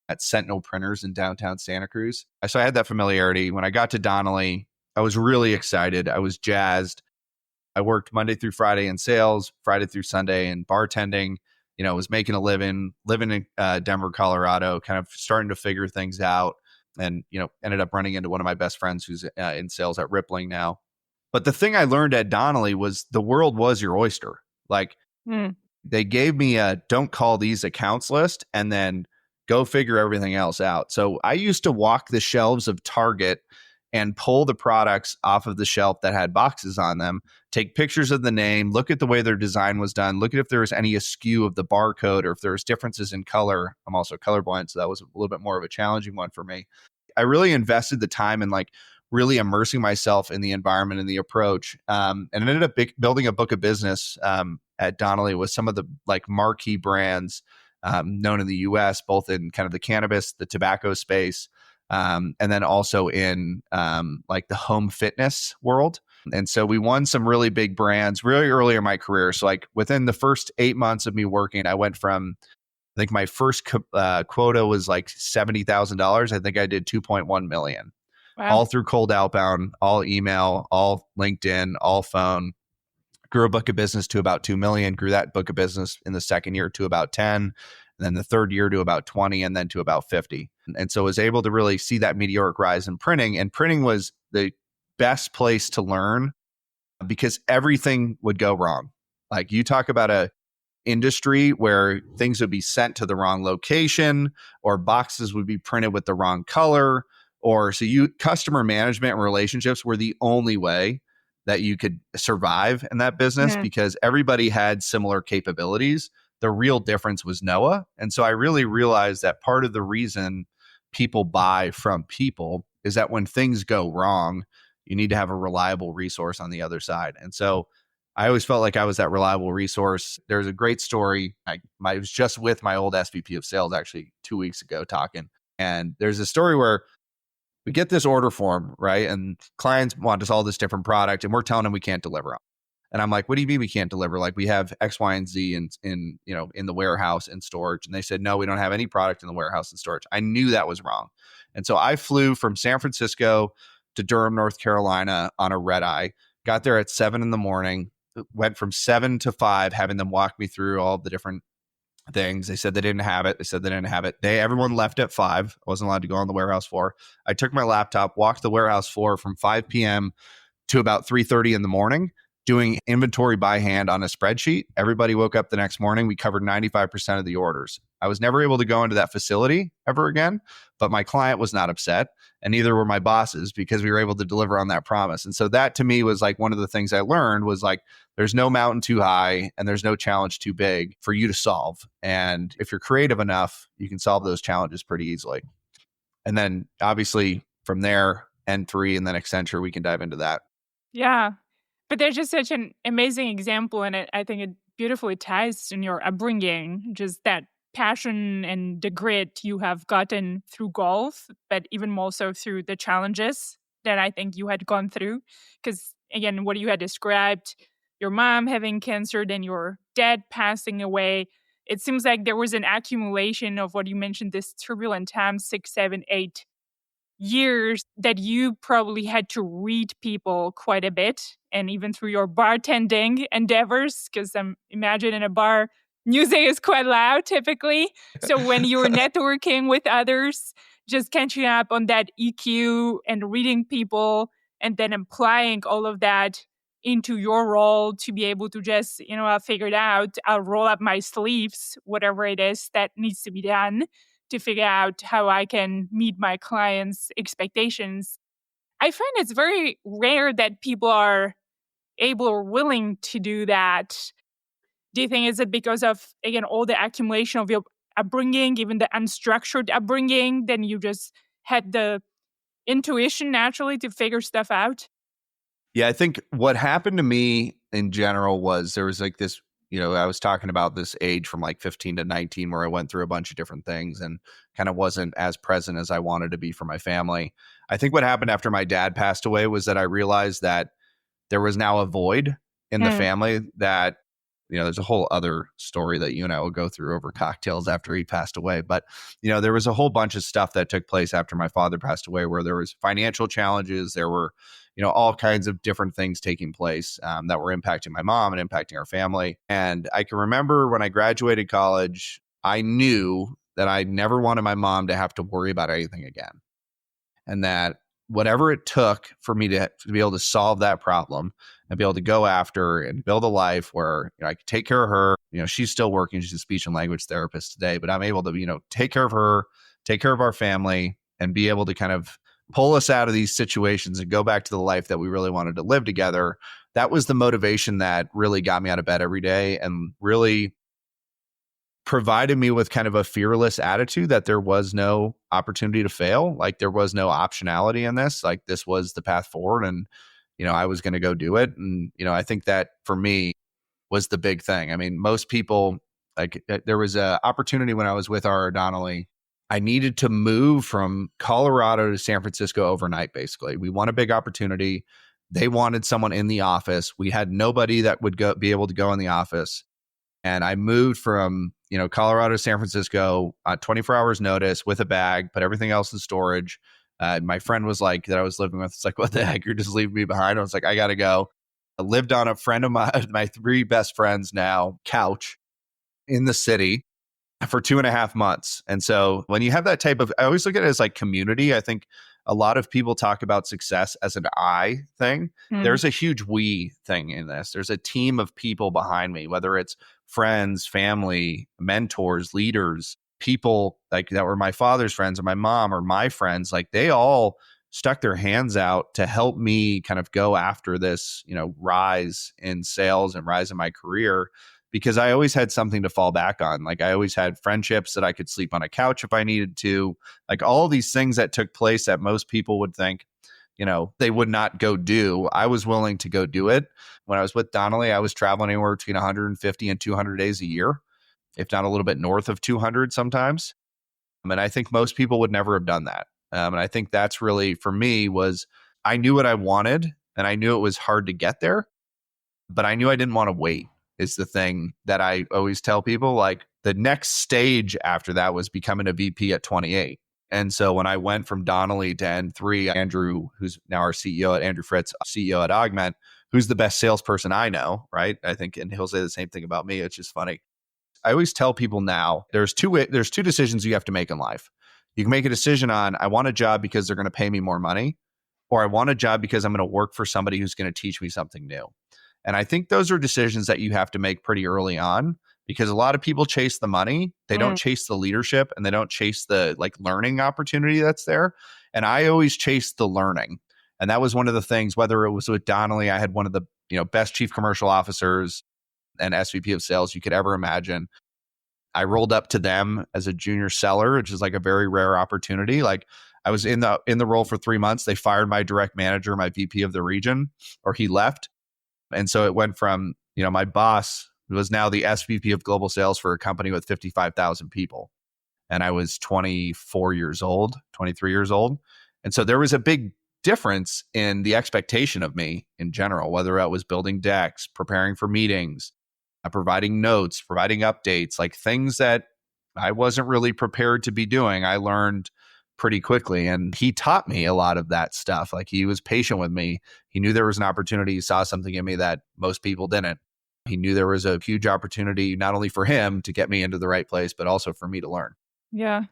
at Sentinel Printers in downtown Santa Cruz. So I had that familiarity. When I got to Donnelly, I was really excited. I was jazzed. I worked Monday through Friday in sales, Friday through Sunday in bartending. Was making a living in Denver, Colorado, kind of starting to figure things out. And, ended up running into one of my best friends who's in sales at Rippling now. But the thing I learned at Donnelly was the world was your oyster. They gave me a don't call these accounts list and then go figure everything else out. So I used to walk the shelves of Target and pull the products off of the shelf that had boxes on them, take pictures of the name, look at the way their design was done, look at if there was any askew of the barcode or if there was differences in color. I'm also colorblind, so that was a little bit more of a challenging one for me. I really invested the time in really immersing myself in the environment and the approach, and ended up building a book of business at Donnelly with some of the marquee brands known in the US, both in kind of the cannabis, the tobacco space, and then also in like the home fitness world. And so we won some really big brands really early in my career. So like within the first 8 months of me working, I went from, I think my first quota was like $70,000. I think I did 2.1 million, Wow. all through cold outbound, all email, all LinkedIn, all phone. Grew a book of business to about 2 million, grew that book of business in the second year to about 10, and then the third year to about 20, and then to about 50. And so I was able to really see that meteoric rise in printing. And printing was the best place to learn because everything would go wrong. Like you talk about a industry where things would be sent to the wrong location, or boxes would be printed with the wrong color, or so customer management and relationships were the only way that you could survive in that business because everybody had similar capabilities. The real difference was Noah. And so I really realized that part of the reason people buy from people is that when things go wrong, you need to have a reliable resource on the other side. And so I always felt like I was that reliable resource. There's a great story. I was just with my old SVP of sales actually 2 weeks ago talking. And there's a story where we get this order form, right? And clients want us all this different product and we're telling them we can't deliver them. And I'm like, what do you mean we can't deliver? Like we have X, Y, and Z in the warehouse and storage. And they said, no, we don't have any product in the warehouse and storage. I knew that was wrong. And so I flew from San Francisco to Durham, North Carolina on a red eye, got there at 7 a.m, went from 7 to 5, having them walk me through all the different things. They said they didn't have it. Everyone left at 5. I wasn't allowed to go on the warehouse floor. I took my laptop, walked the warehouse floor from 5 p.m. to about 3:30 in the morning, doing inventory by hand on a spreadsheet. Everybody woke up the next morning. We covered 95% of the orders. I was never able to go into that facility ever again, but my client was not upset, and neither were my bosses because we were able to deliver on that promise. And so that to me was like one of the things I learned was like, there's no mountain too high and there's no challenge too big for you to solve. And if you're creative enough, you can solve those challenges pretty easily. And then obviously from there, N3 and then Accenture, we can dive into that. Yeah. But there's just such an amazing example, and I think it beautifully ties in your upbringing, just that passion and the grit you have gotten through golf, but even more so through the challenges that I think you had gone through. Because again, what you had described, your mom having cancer, then your dad passing away, it seems like there was an accumulation of what you mentioned, this turbulent time, 6, 7, 8 years that you probably had to read people quite a bit, and even through your bartending endeavors, because I'm imagine in a bar, music is quite loud typically. So when you're networking with others, just catching up on that EQ and reading people and then applying all of that into your role to be able to just, I'll figure it out. I'll roll up my sleeves, whatever it is that needs to be done to figure out how I can meet my clients' expectations. I find it's very rare that people are able or willing to do that. Do you think is it because of, again, all the accumulation of your upbringing, even the unstructured upbringing, then you just had the intuition naturally to figure stuff out? Yeah, I think what happened to me in general was there was like this, I was talking about this age from like 15 to 19 where I went through a bunch of different things and kind of wasn't as present as I wanted to be for my family. I think what happened after my dad passed away was that I realized that there was now a void in the family that, there's a whole other story that you and I will go through over cocktails after he passed away. But, there was a whole bunch of stuff that took place after my father passed away where there was financial challenges. There were, all kinds of different things taking place that were impacting my mom and impacting our family. And I can remember when I graduated college, I knew that I never wanted my mom to have to worry about anything again. And that whatever it took for me to be able to solve that problem and be able to go after and build a life where I could take care of her. She's still working. She's a speech and language therapist today, but I'm able to, take care of her, take care of our family, and be able to kind of pull us out of these situations and go back to the life that we really wanted to live together. That was the motivation that really got me out of bed every day and really provided me with kind of a fearless attitude that there was no opportunity to fail. Like there was no optionality in this. Like this was the path forward and, I was going to go do it. And, I think that for me was the big thing. I mean, most people Like there was an opportunity when I was with RR Donnelly. I needed to move from Colorado to San Francisco overnight, basically. We won a big opportunity. They wanted someone in the office. We had nobody that would be able to go in the office. And I moved from, Colorado to San Francisco on 24 hours notice with a bag, put everything else in storage. My friend was like, that I was living with, it's like, what the heck? You're just leaving me behind. I was like, I got to go. I lived on a friend of my three best friends now, couch in the city for 2.5 months. And so when you have that type of, I always look at it as like community. I think a lot of people talk about success as an I thing. There's a huge we thing in this. There's a team of people behind me, whether it's friends, family, mentors, leaders, people like that were my father's friends or my mom or my friends. Like they all stuck their hands out to help me kind of go after this, rise in sales and rise in my career, because I always had something to fall back on. Like I always had friendships that I could sleep on a couch if I needed to, like all these things that took place that most people would think, they would not go do. I was willing to go do it. When I was with Donnelly, I was traveling anywhere between 150 and 200 days a year, if not a little bit north of 200 sometimes. And I think most people would never have done that. And I think that's really, for me, was I knew what I wanted and I knew it was hard to get there, but I knew I didn't want to wait. Is the thing that I always tell people. Like the next stage after that was becoming a VP at 28. And so when I went from Donnelly to N3, Andrew, who's now our CEO at Andrew Fritz, CEO at Augment, who's the best salesperson I know, right? I think, and he'll say the same thing about me. It's just funny. I always tell people now, there's two decisions you have to make in life. You can make a decision on, I want a job because they're going to pay me more money, or I want a job because I'm going to work for somebody who's going to teach me something new. And I think those are decisions that you have to make pretty early on, because a lot of people chase the money. They don't chase the leadership and they don't chase the learning opportunity that's there. And I always chased the learning. And that was one of the things, whether it was with Donnelly, I had one of the best chief commercial officers and SVP of sales you could ever imagine. I rolled up to them as a junior seller, which is like a very rare opportunity. Like I was in the role for 3 months. They fired my direct manager, my VP of the region, or he left. And so it went from, my boss was now the SVP of global sales for a company with 55,000 people. And I was 23 years old. And so there was a big difference in the expectation of me in general, whether I was building decks, preparing for meetings, providing notes, providing updates, like things that I wasn't really prepared to be doing. I learned pretty quickly. And he taught me a lot of that stuff. Like he was patient with me. He knew there was an opportunity. He saw something in me that most people didn't. He knew there was a huge opportunity, not only for him to get me into the right place, but also for me to learn. Yeah.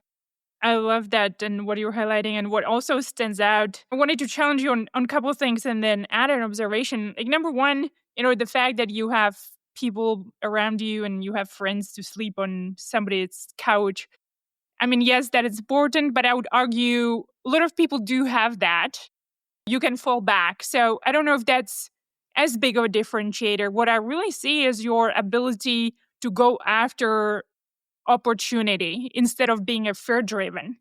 I love that and what you're highlighting. And what also stands out, I wanted to challenge you on a couple of things and then add an observation. Like number one, the fact that you have people around you and you have friends to sleep on somebody's couch. I mean, yes, that is important, but I would argue a lot of people do have that. You can fall back. So I don't know if that's as big of a differentiator. What I really see is your ability to go after opportunity instead of being a fear-driven.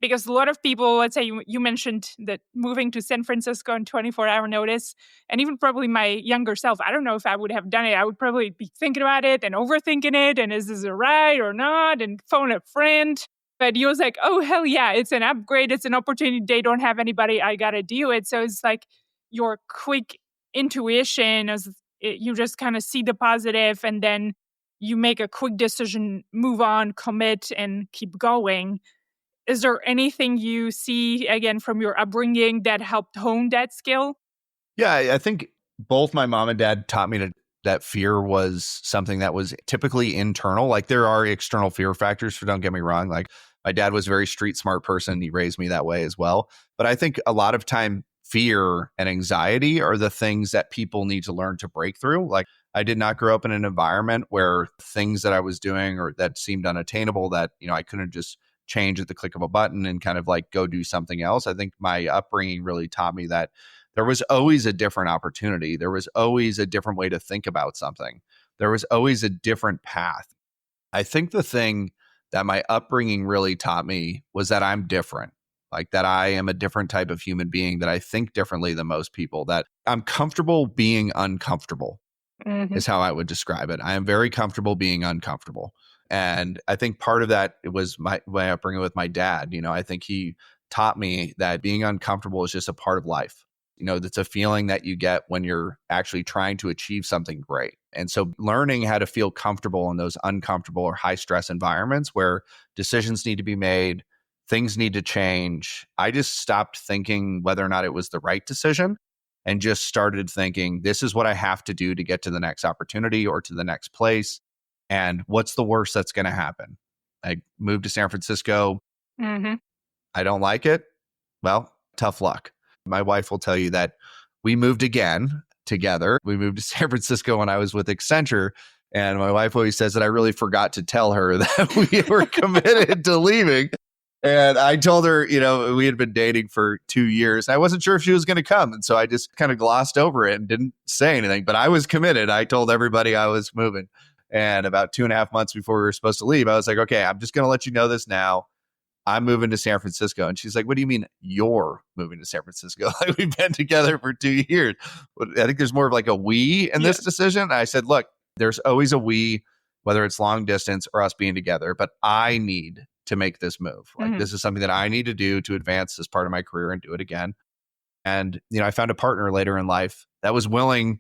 Because a lot of people, let's say you mentioned that moving to San Francisco on 24-hour notice, and even probably my younger self, I don't know if I would have done it. I would probably be thinking about it and overthinking it, and is this right or not, and phone a friend. But he was like, oh, hell yeah, it's an upgrade. It's an opportunity. They don't have anybody. I got to do it. So it's like your quick intuition, as you just kind of see the positive and then you make a quick decision, move on, commit, and keep going. Is there anything you see, again, from your upbringing that helped hone that skill? Yeah, I think both my mom and dad taught me that fear was something that was typically internal. Like there are external fear factors, so don't get me wrong. Like my dad was a very street smart person. He raised me that way as well. But I think a lot of time fear and anxiety are the things that people need to learn to break through. Like I did not grow up in an environment where things that I was doing or that seemed unattainable that, I couldn't just change at the click of a button and kind of like go do something else. I think my upbringing really taught me that there was always a different opportunity. There was always a different way to think about something. There was always a different path. I think the thing that my upbringing really taught me was that I'm different, like that I am a different type of human being, that I think differently than most people, that I'm comfortable being uncomfortable. is how I would describe it. I am very comfortable being uncomfortable. And I think part of that was my upbringing with my dad. I think he taught me that being uncomfortable is just a part of life. That's a feeling that you get when you're actually trying to achieve something great. And so learning how to feel comfortable in those uncomfortable or high stress environments where decisions need to be made, things need to change. I just stopped thinking whether or not it was the right decision and just started thinking, this is what I have to do to get to the next opportunity or to the next place. And what's the worst that's going to happen? I moved to San Francisco. I don't like it. Well, tough luck. My wife will tell you that we moved again together. We moved to San Francisco when I was with Accenture. And my wife always says that I really forgot to tell her that we were committed to leaving. And I told her, we had been dating for 2 years. I wasn't sure if she was going to come. And so I just kind of glossed over it and didn't say anything. But I was committed. I told everybody I was moving. And about 2.5 months before we were supposed to leave, I was like, okay, I'm just going to let you know this now. I'm moving to San Francisco. And she's like, what do you mean you're moving to San Francisco? Like, we've been together for 2 years. I think there's more of like a we in this decision. And I said, look, there's always a we, whether it's long distance or us being together, but I need to make this move. Like, this is something that I need to do to advance this part of my career and do it again. And, I found a partner later in life that was willing,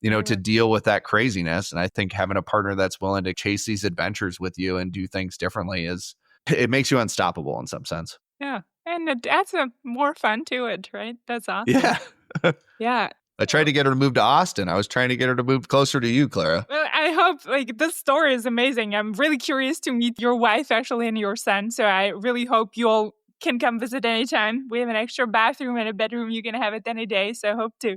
to deal with that craziness. And I think having a partner that's willing to chase these adventures with you and do things differently it makes you unstoppable in some sense. Yeah. And it adds more fun to it, right? That's awesome. Yeah. Yeah. I tried to get her to move to Austin. I was trying to get her to move closer to you, Clara. Well, I hope, this story is amazing. I'm really curious to meet your wife, actually, and your son. So I really hope you all can come visit anytime. We have an extra bathroom and a bedroom. You can have it any day. So I hope to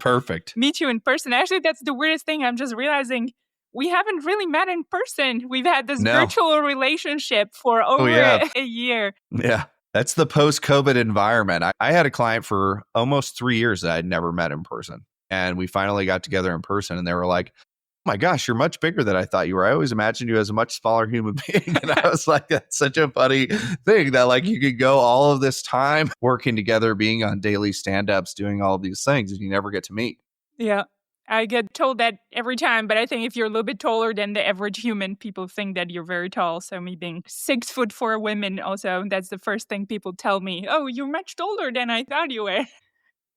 meet you in person. Actually, that's the weirdest thing. I'm just realizing we haven't really met in person. We've had this virtual relationship for over a year. Yeah. That's the post-COVID environment. I had a client for almost 3 years that I'd never met in person. And we finally got together in person and they were like, oh my gosh, you're much bigger than I thought you were. I always imagined you as a much smaller human being. And I was like, that's such a funny thing that like you could go all of this time working together, being on daily stand-ups, doing all of these things and you never get to meet. Yeah. I get told that every time, but I think if you're a little bit taller than the average human, people think that you're very tall. So me being 6 foot for a woman also, that's the first thing people tell me. Oh, you're much taller than I thought you were.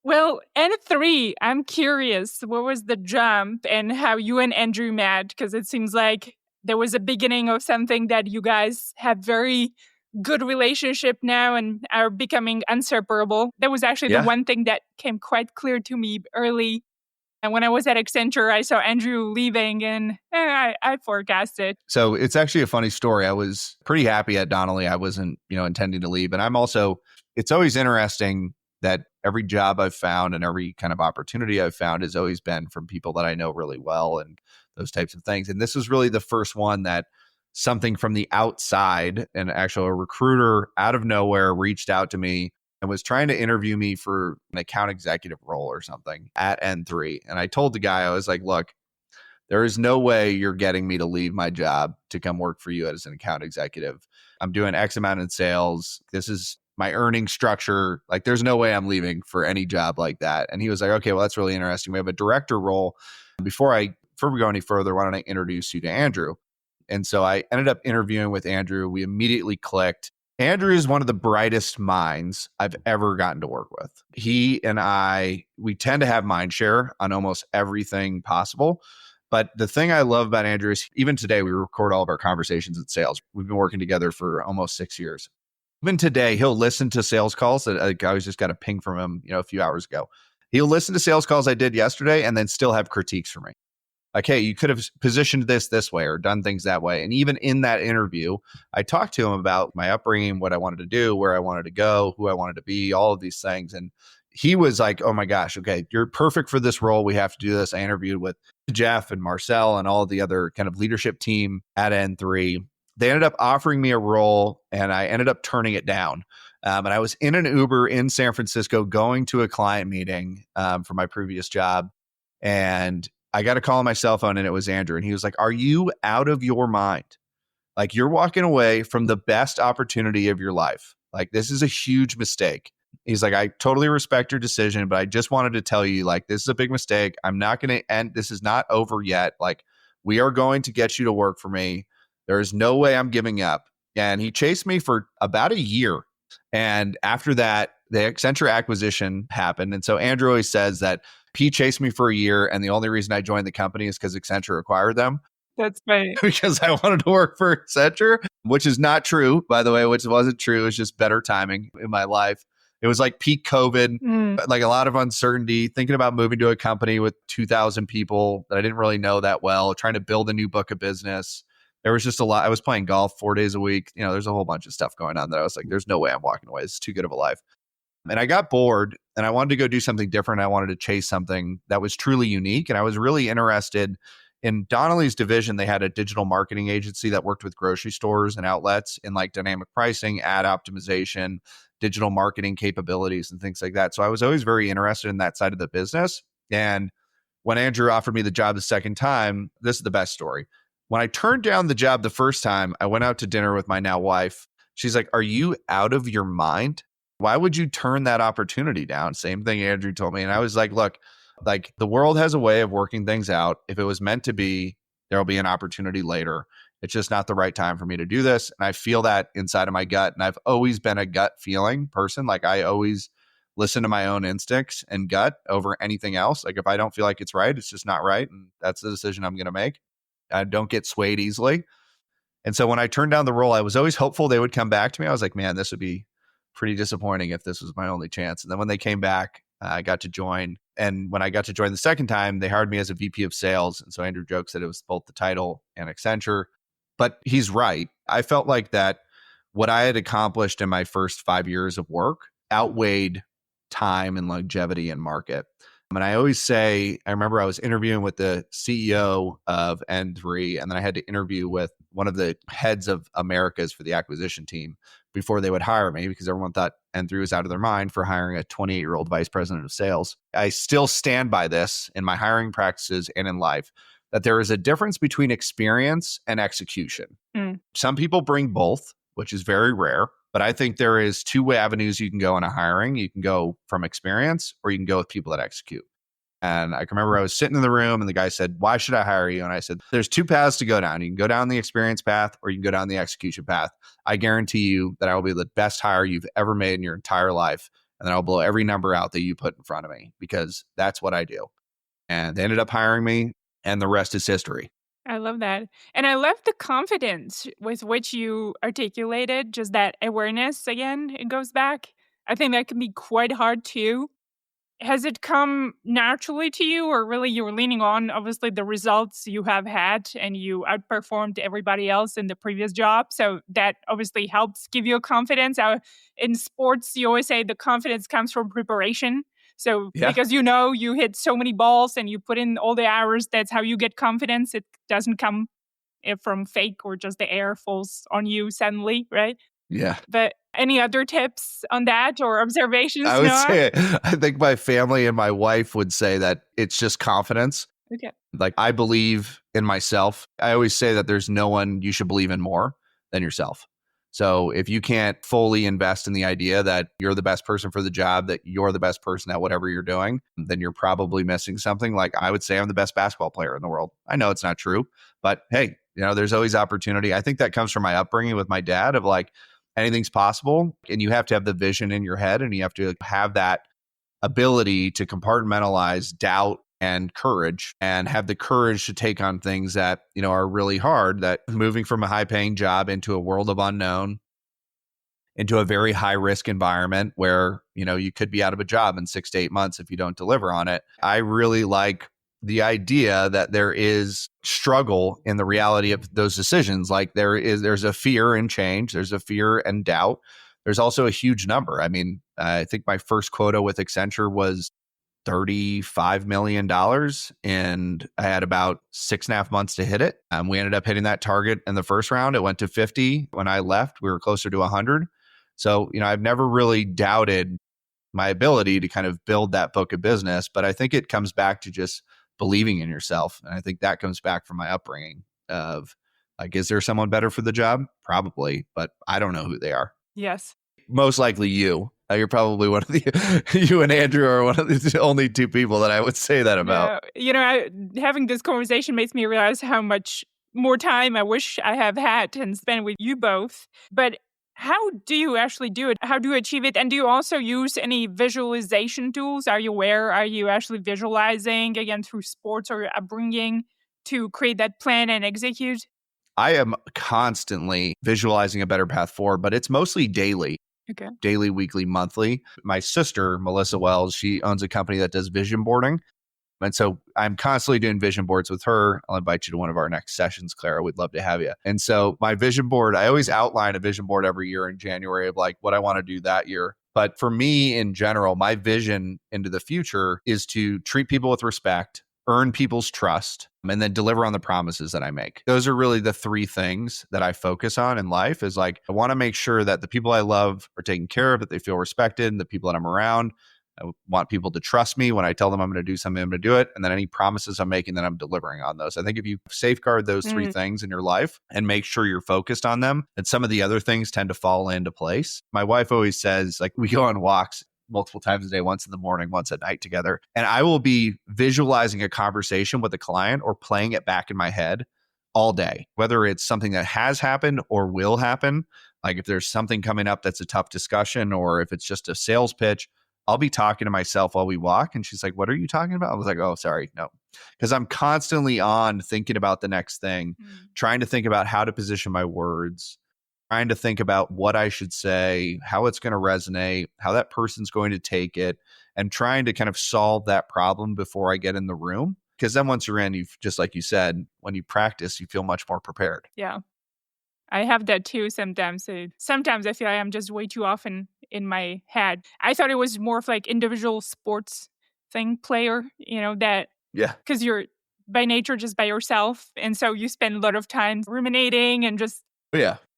Well, N3, I'm curious, what was the jump and how you and Andrew met? Because it seems like there was a beginning of something that you guys have very good relationship now and are becoming inseparable. That was actually the one thing that came quite clear to me early. And when I was at Accenture, I saw Andrew leaving and I forecasted. So it's actually a funny story. I was pretty happy at Donnelly. I wasn't, intending to leave. And it's always interesting that every job I've found and every kind of opportunity I've found has always been from people that I know really well and those types of things. And this was really the first one that something from the outside, and actually a recruiter out of nowhere reached out to me and was trying to interview me for an account executive role or something at N3. And I told the guy, I was like, look, there is no way you're getting me to leave my job to come work for you as an account executive. I'm doing X amount in sales. This is my earning structure. Like, there's no way I'm leaving for any job like that. And he was like, okay, well, that's really interesting. We have a director role. Before we go any further, why don't I introduce you to Andrew? And so I ended up interviewing with Andrew. We immediately clicked. Andrew is one of the brightest minds I've ever gotten to work with. He and we tend to have mind share on almost everything possible. But the thing I love about Andrew is even today, we record all of our conversations in sales. We've been working together for almost 6 years. Even today, he'll listen to sales calls that I was just got a ping from him, a few hours ago. He'll listen to sales calls I did yesterday and then still have critiques for me. Like, hey, you could have positioned this way or done things that way. And even in that interview, I talked to him about my upbringing, what I wanted to do, where I wanted to go, who I wanted to be, all of these things. And he was like, oh my gosh, okay, you're perfect for this role. We have to do this. I interviewed with Jeff and Marcel and all the other kind of leadership team at N3. They ended up offering me a role and I ended up turning it down. And I was in an Uber in San Francisco going to a client meeting for my previous job. And I got a call on my cell phone and it was Andrew. And he was like, are you out of your mind? Like, you're walking away from the best opportunity of your life. Like, this is a huge mistake. He's like, I totally respect your decision, but I just wanted to tell you, like, this is a big mistake. I'm not going to end. This is not over yet. Like, we are going to get you to work for me. There is no way I'm giving up. And he chased me for about a year. And after that, the Accenture acquisition happened. And so Andrew always says that he chased me for a year. And the only reason I joined the company is because Accenture acquired them. That's funny. Because I wanted to work for Accenture, which is not true, by the way, which wasn't true. It was just better timing in my life. It was like peak COVID, like a lot of uncertainty, thinking about moving to a company with 2,000 people that I didn't really know that well, trying to build a new book of business. There was just a lot. I was playing golf 4 days a week. There's a whole bunch of stuff going on that I was like, there's no way I'm walking away. It's too good of a life. And I got bored and I wanted to go do something different. I wanted to chase something that was truly unique. And I was really interested in Donnelly's division. They had a digital marketing agency that worked with grocery stores and outlets in like dynamic pricing, ad optimization, digital marketing capabilities and things like that. So I was always very interested in that side of the business. And when Andrew offered me the job the second time, this is the best story. When I turned down the job the first time, I went out to dinner with my now wife. She's like, "Are you out of your mind? Why would you turn that opportunity down?" Same thing Andrew told me. And I was like, look, like the world has a way of working things out. If it was meant to be, there'll be an opportunity later. It's just not the right time for me to do this. And I feel that inside of my gut. And I've always been a gut feeling person. Like I always listen to my own instincts and gut over anything else. Like if I don't feel like it's right, it's just not right. And that's the decision I'm going to make. I don't get swayed easily. And so when I turned down the role, I was always hopeful they would come back to me. I was like, man, this would be pretty disappointing if this was my only chance. And then when they came back, I got to join. And when I got to join the second time, they hired me as a VP of sales. And so Andrew jokes that it was both the title and Accenture. But he's right. I felt like that what I had accomplished in my first 5 years of work outweighed time and longevity in market. And I always say, I remember I was interviewing with the CEO of N3, and then I had to interview with one of the heads of Americas for the acquisition team before they would hire me because everyone thought N3 was out of their mind for hiring a 28-year-old vice president of sales. I still stand by this in my hiring practices and in life, that there is a difference between experience and execution. Some people bring both, which is very rare. But I think there is two avenues you can go in a hiring. You can go from experience or you can go with people that execute. And I can remember I was sitting in the room and the guy said, "Why should I hire you?" And I said, "There's two paths to go down. You can go down the experience path or you can go down the execution path. I guarantee you that I will be the best hire you've ever made in your entire life. And then I'll blow every number out that you put in front of me because that's what I do." And they ended up hiring me and the rest is history. I love that. And I love the confidence with which you articulated just that awareness again. It goes back. I think that can be quite hard too. Has it come naturally to you, or really you were leaning on, obviously, the results you have had and you outperformed everybody else in the previous job? So that obviously helps give you a confidence. In sports, you always say the confidence comes from preparation. So because you hit so many balls and you put in all the hours, that's how you get confidence. It doesn't come from fake or just the air falls on you suddenly, right? Yeah. But any other tips on that or observations? I would say, I think my family and my wife would say that it's just confidence. Okay. Like I believe in myself. I always say that there's no one you should believe in more than yourself. So if you can't fully invest in the idea that you're the best person for the job, that you're the best person at whatever you're doing, then you're probably missing something. Like I would say I'm the best basketball player in the world. I know it's not true, but hey, there's always opportunity. I think that comes from my upbringing with my dad of like, anything's possible. And you have to have the vision in your head and you have to have that ability to compartmentalize doubt and courage and have the courage to take on things that, are really hard, that moving from a high paying job into a world of unknown, into a very high risk environment where, you could be out of a job in 6 to 8 months if you don't deliver on it. I really like the idea that there is struggle in the reality of those decisions. Like there's a fear in change. There's a fear and doubt. There's also a huge number. I mean, I think my first quota with Accenture was $35 million. And I had about 6.5 months to hit it. We ended up hitting that target in the first round. It went to 50. When I left, we were closer to 100. So, I've never really doubted my ability to kind of build that book of business, but I think it comes back to just believing in yourself. And I think that comes back from my upbringing of like, is there someone better for the job? Probably, but I don't know who they are. Yes. Most likely you. You're probably one of the, you and Andrew are one of the only two people that I would say that about. Having this conversation makes me realize how much more time I wish I have had and spent with you both. But how do you actually do it? How do you achieve it? And do you also use any visualization tools? Are you actually visualizing, again, through sports or your upbringing to create that plan and execute? I am constantly visualizing a better path forward, but it's mostly daily. Okay. Daily, weekly, monthly. My sister, Melissa Wells, she owns a company that does vision boarding. And so I'm constantly doing vision boards with her. I'll invite you to one of our next sessions, Clara. We'd love to have you. And so my vision board, I always outline a vision board every year in January of like what I want to do that year. But for me in general, my vision into the future is to treat people with respect, earn people's trust, and then deliver on the promises that I make. Those are really the three things that I focus on in life is like, I want to make sure that the people I love are taken care of, that they feel respected, and the people that I'm around. I want people to trust me when I tell them I'm going to do something, I'm going to do it. And then any promises I'm making, then I'm delivering on those. I think if you safeguard those three things in your life and make sure you're focused on them, and some of the other things tend to fall into place. My wife always says, like, we go on walks multiple times a day, once in the morning, once at night together. And I will be visualizing a conversation with a client or playing it back in my head all day, whether it's something that has happened or will happen. Like if there's something coming up that's a tough discussion, or if it's just a sales pitch, I'll be talking to myself while we walk. And she's like, what are you talking about? I was like, oh, sorry. No, because I'm constantly on thinking about the next thing, trying to think about how to position my words, trying to think about what I should say, how it's going to resonate, how that person's going to take it, and trying to kind of solve that problem before I get in the room. Because then once you're in, you've, just like you said, when you practice, you feel much more prepared. Yeah. I have that too sometimes. Sometimes I feel like I'm just way too often in my head. I thought it was more of like individual sports player, that because you're by nature just by yourself. And so you spend a lot of time ruminating and just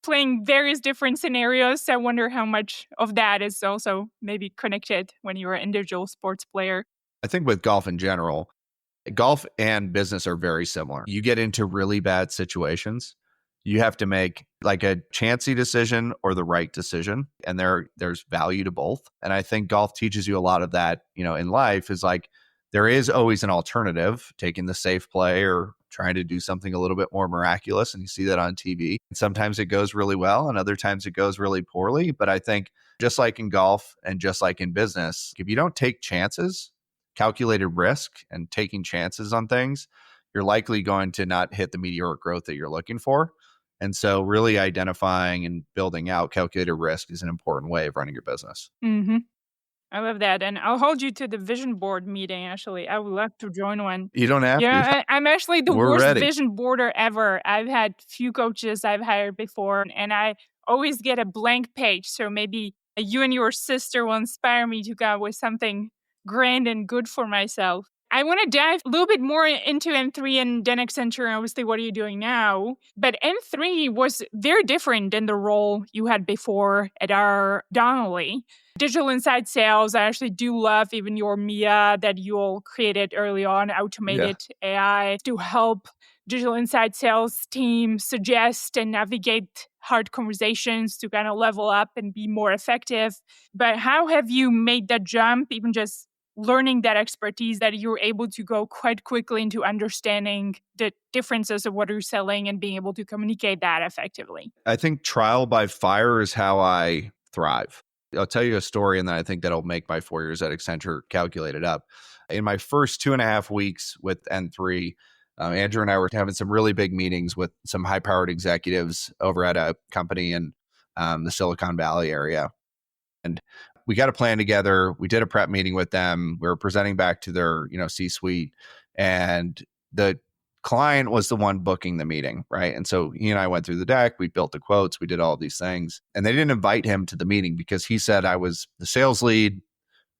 playing various different scenarios. So I wonder how much of that is also maybe connected when you're an individual sports player. I think with golf in general, golf and business are very similar. You get into really bad situations, you have to make like a chancy decision or the right decision. And there's value to both. And I think golf teaches you a lot of that, in life is like, there is always an alternative, taking the safe play or trying to do something a little bit more miraculous. And you see that on TV. And sometimes it goes really well and other times it goes really poorly. But I think just like in golf and just like in business, if you don't take chances, calculated risk and taking chances on things, you're likely going to not hit the meteoric growth that you're looking for. And so really identifying and building out calculated risk is an important way of running your business. Mm-hmm. I love that. And I'll hold you to the vision board meeting, actually. I would love to join one. You don't have to. I'm actually the worst ready. Vision boarder ever. I've had few coaches I've hired before, and I always get a blank page. So maybe you and your sister will inspire me to come up with something grand and good for myself. I want to dive a little bit more into M3 and then Accenture, and obviously what are you doing now? But M3 was very different than the role you had before at RR Donnelly. Digital inside sales, I actually do love even your Mia that you all created early on, automated AI to help digital inside sales team suggest and navigate hard conversations to kind of level up and be more effective. But how have you made that jump, even just learning that expertise, that you're able to go quite quickly into understanding the differences of what you're selling and being able to communicate that effectively? I think trial by fire is how I thrive. I'll tell you a story, and then I think that'll make my 4 years at Accenture calculated up. In my first 2.5 weeks with N3, Andrew and I were having some really big meetings with some high-powered executives over at a company in the Silicon Valley area. And we got a plan together. We did a prep meeting with them. We were presenting back to their, C-suite, and the client was the one booking the meeting, right? And so he and I went through the deck. We built the quotes. We did all of these things, and they didn't invite him to the meeting because he said I was the sales lead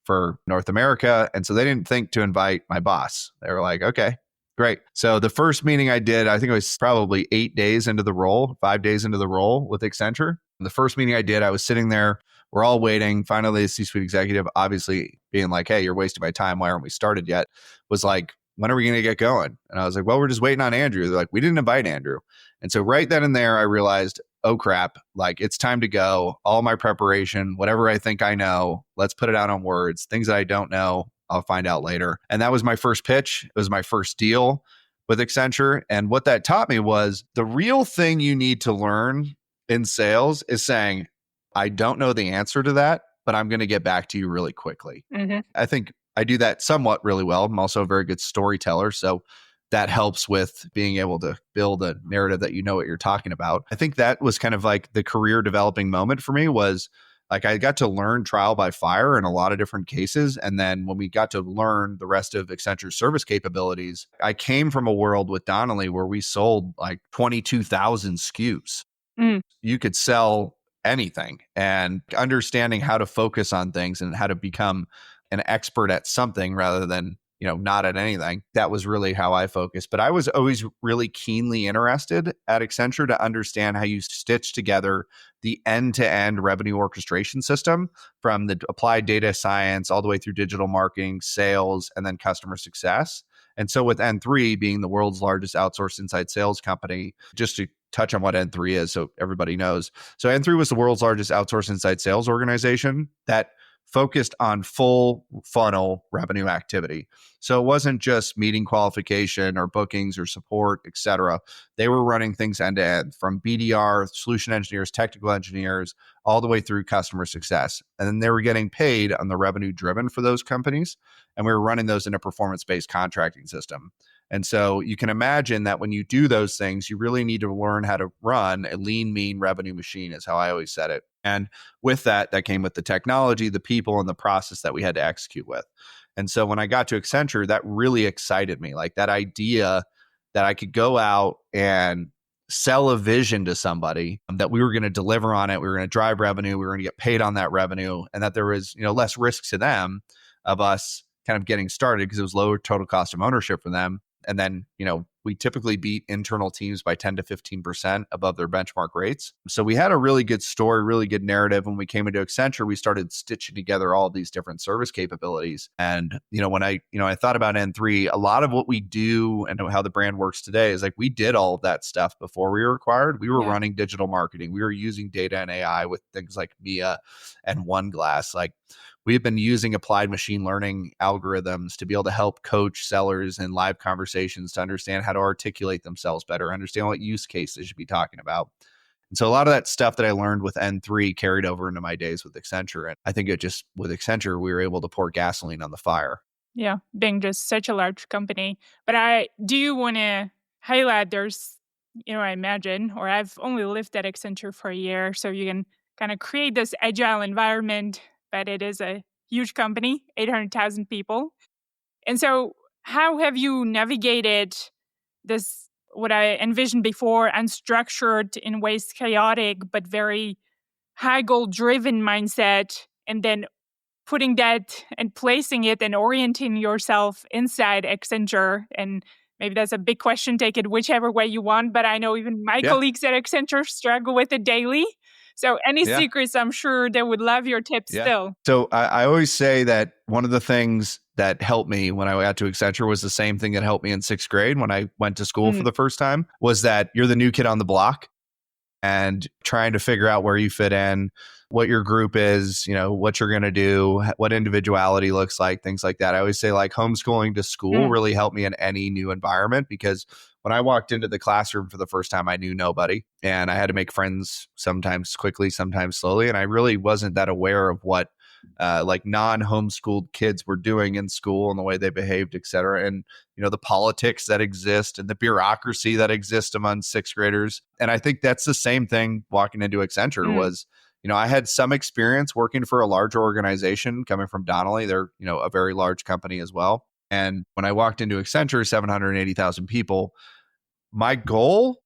for North America, and so they didn't think to invite my boss. They were like, okay, great. So the first meeting I did, I think it was probably 8 days into the role, 5 days into the role with Accenture. The first meeting I did, I was sitting there. We're all waiting. Finally, the C-suite executive, obviously being like, hey, you're wasting my time. Why aren't we started yet? Was like, when are we going to get going? And I was like, well, we're just waiting on Andrew. They're like, we didn't invite Andrew. And so right then and there, I realized, oh crap, like it's time to go. All my preparation, whatever I think I know, let's put it out on words. Things that I don't know, I'll find out later. And that was my first pitch. It was my first deal with Accenture. And what that taught me was the real thing you need to learn in sales is saying, I don't know the answer to that, but I'm going to get back to you really quickly. Mm-hmm. I think I do that somewhat really well. I'm also a very good storyteller. So that helps with being able to build a narrative that you know what you're talking about. I think that was kind of like the career developing moment for me was like I got to learn trial by fire in a lot of different cases. And then when we got to learn the rest of Accenture's service capabilities, I came from a world with Donnelly where we sold like 22,000 SKUs. You could sell anything, and understanding how to focus on things and how to become an expert at something rather than, not at anything. That was really how I focused. But I was always really keenly interested at Accenture to understand how you stitch together the end-to-end revenue orchestration system from the applied data science all the way through digital marketing, sales, and then customer success. And so with N3 being the world's largest outsourced inside sales company, just to touch on what N3 is so everybody knows. So N3 was the world's largest outsourced inside sales organization that focused on full funnel revenue activity. So it wasn't just meeting qualification or bookings or support, et cetera. They were running things end to end from BDR, solution engineers, technical engineers, all the way through customer success. And then they were getting paid on the revenue driven for those companies. And we were running those in a performance-based contracting system. And so you can imagine that when you do those things, you really need to learn how to run a lean, mean revenue machine is how I always said it. And with that came with the technology, the people, and the process that we had to execute with. And so when I got to Accenture, that really excited me. Like that idea that I could go out and sell a vision to somebody, that we were going to deliver on it, we were going to drive revenue, we were going to get paid on that revenue, and that there was, less risk to them of us kind of getting started because it was lower total cost of ownership for them. And then, we typically beat internal teams by 10 to 15% above their benchmark rates. So we had a really good story, really good narrative. When we came into Accenture, we started stitching together all of these different service capabilities. And, when I thought about N3, a lot of what we do and how the brand works today is like we did all of that stuff before we were acquired. We were running digital marketing. We were using data and AI with things like Mia and OneGlass. Like, we've been using applied machine learning algorithms to be able to help coach sellers in live conversations to understand how to articulate themselves better, understand what use case they should be talking about. And so a lot of that stuff that I learned with N3 carried over into my days with Accenture. And I think with Accenture, we were able to pour gasoline on the fire. Yeah, being just such a large company. But I do want to highlight there's, I imagine, or I've only lived at Accenture for a year, so you can kind of create this agile environment, but it is a huge company, 800,000 people. And so how have you navigated this, what I envisioned before, unstructured, in ways chaotic, but very high goal driven mindset, and then putting that and placing it and orienting yourself inside Accenture? And maybe that's a big question, take it whichever way you want, but I know even my colleagues at Accenture struggle with it daily. So any secrets, I'm sure they would love your tips still. So I always say that one of the things that helped me when I got to Accenture was the same thing that helped me in sixth grade when I went to school for the first time, was that you're the new kid on the block and trying to figure out where you fit in, what your group is, what you're going to do, what individuality looks like, things like that. I always say like homeschooling to school really helped me in any new environment, because when I walked into the classroom for the first time, I knew nobody, and I had to make friends sometimes quickly, sometimes slowly. And I really wasn't that aware of what like non-homeschooled kids were doing in school and the way they behaved, et cetera. And, the politics that exist and the bureaucracy that exists among sixth graders. And I think that's the same thing walking into Accenture was, I had some experience working for a larger organization coming from Donnelly. They're, a very large company as well. And when I walked into Accenture, 780,000 people, my goal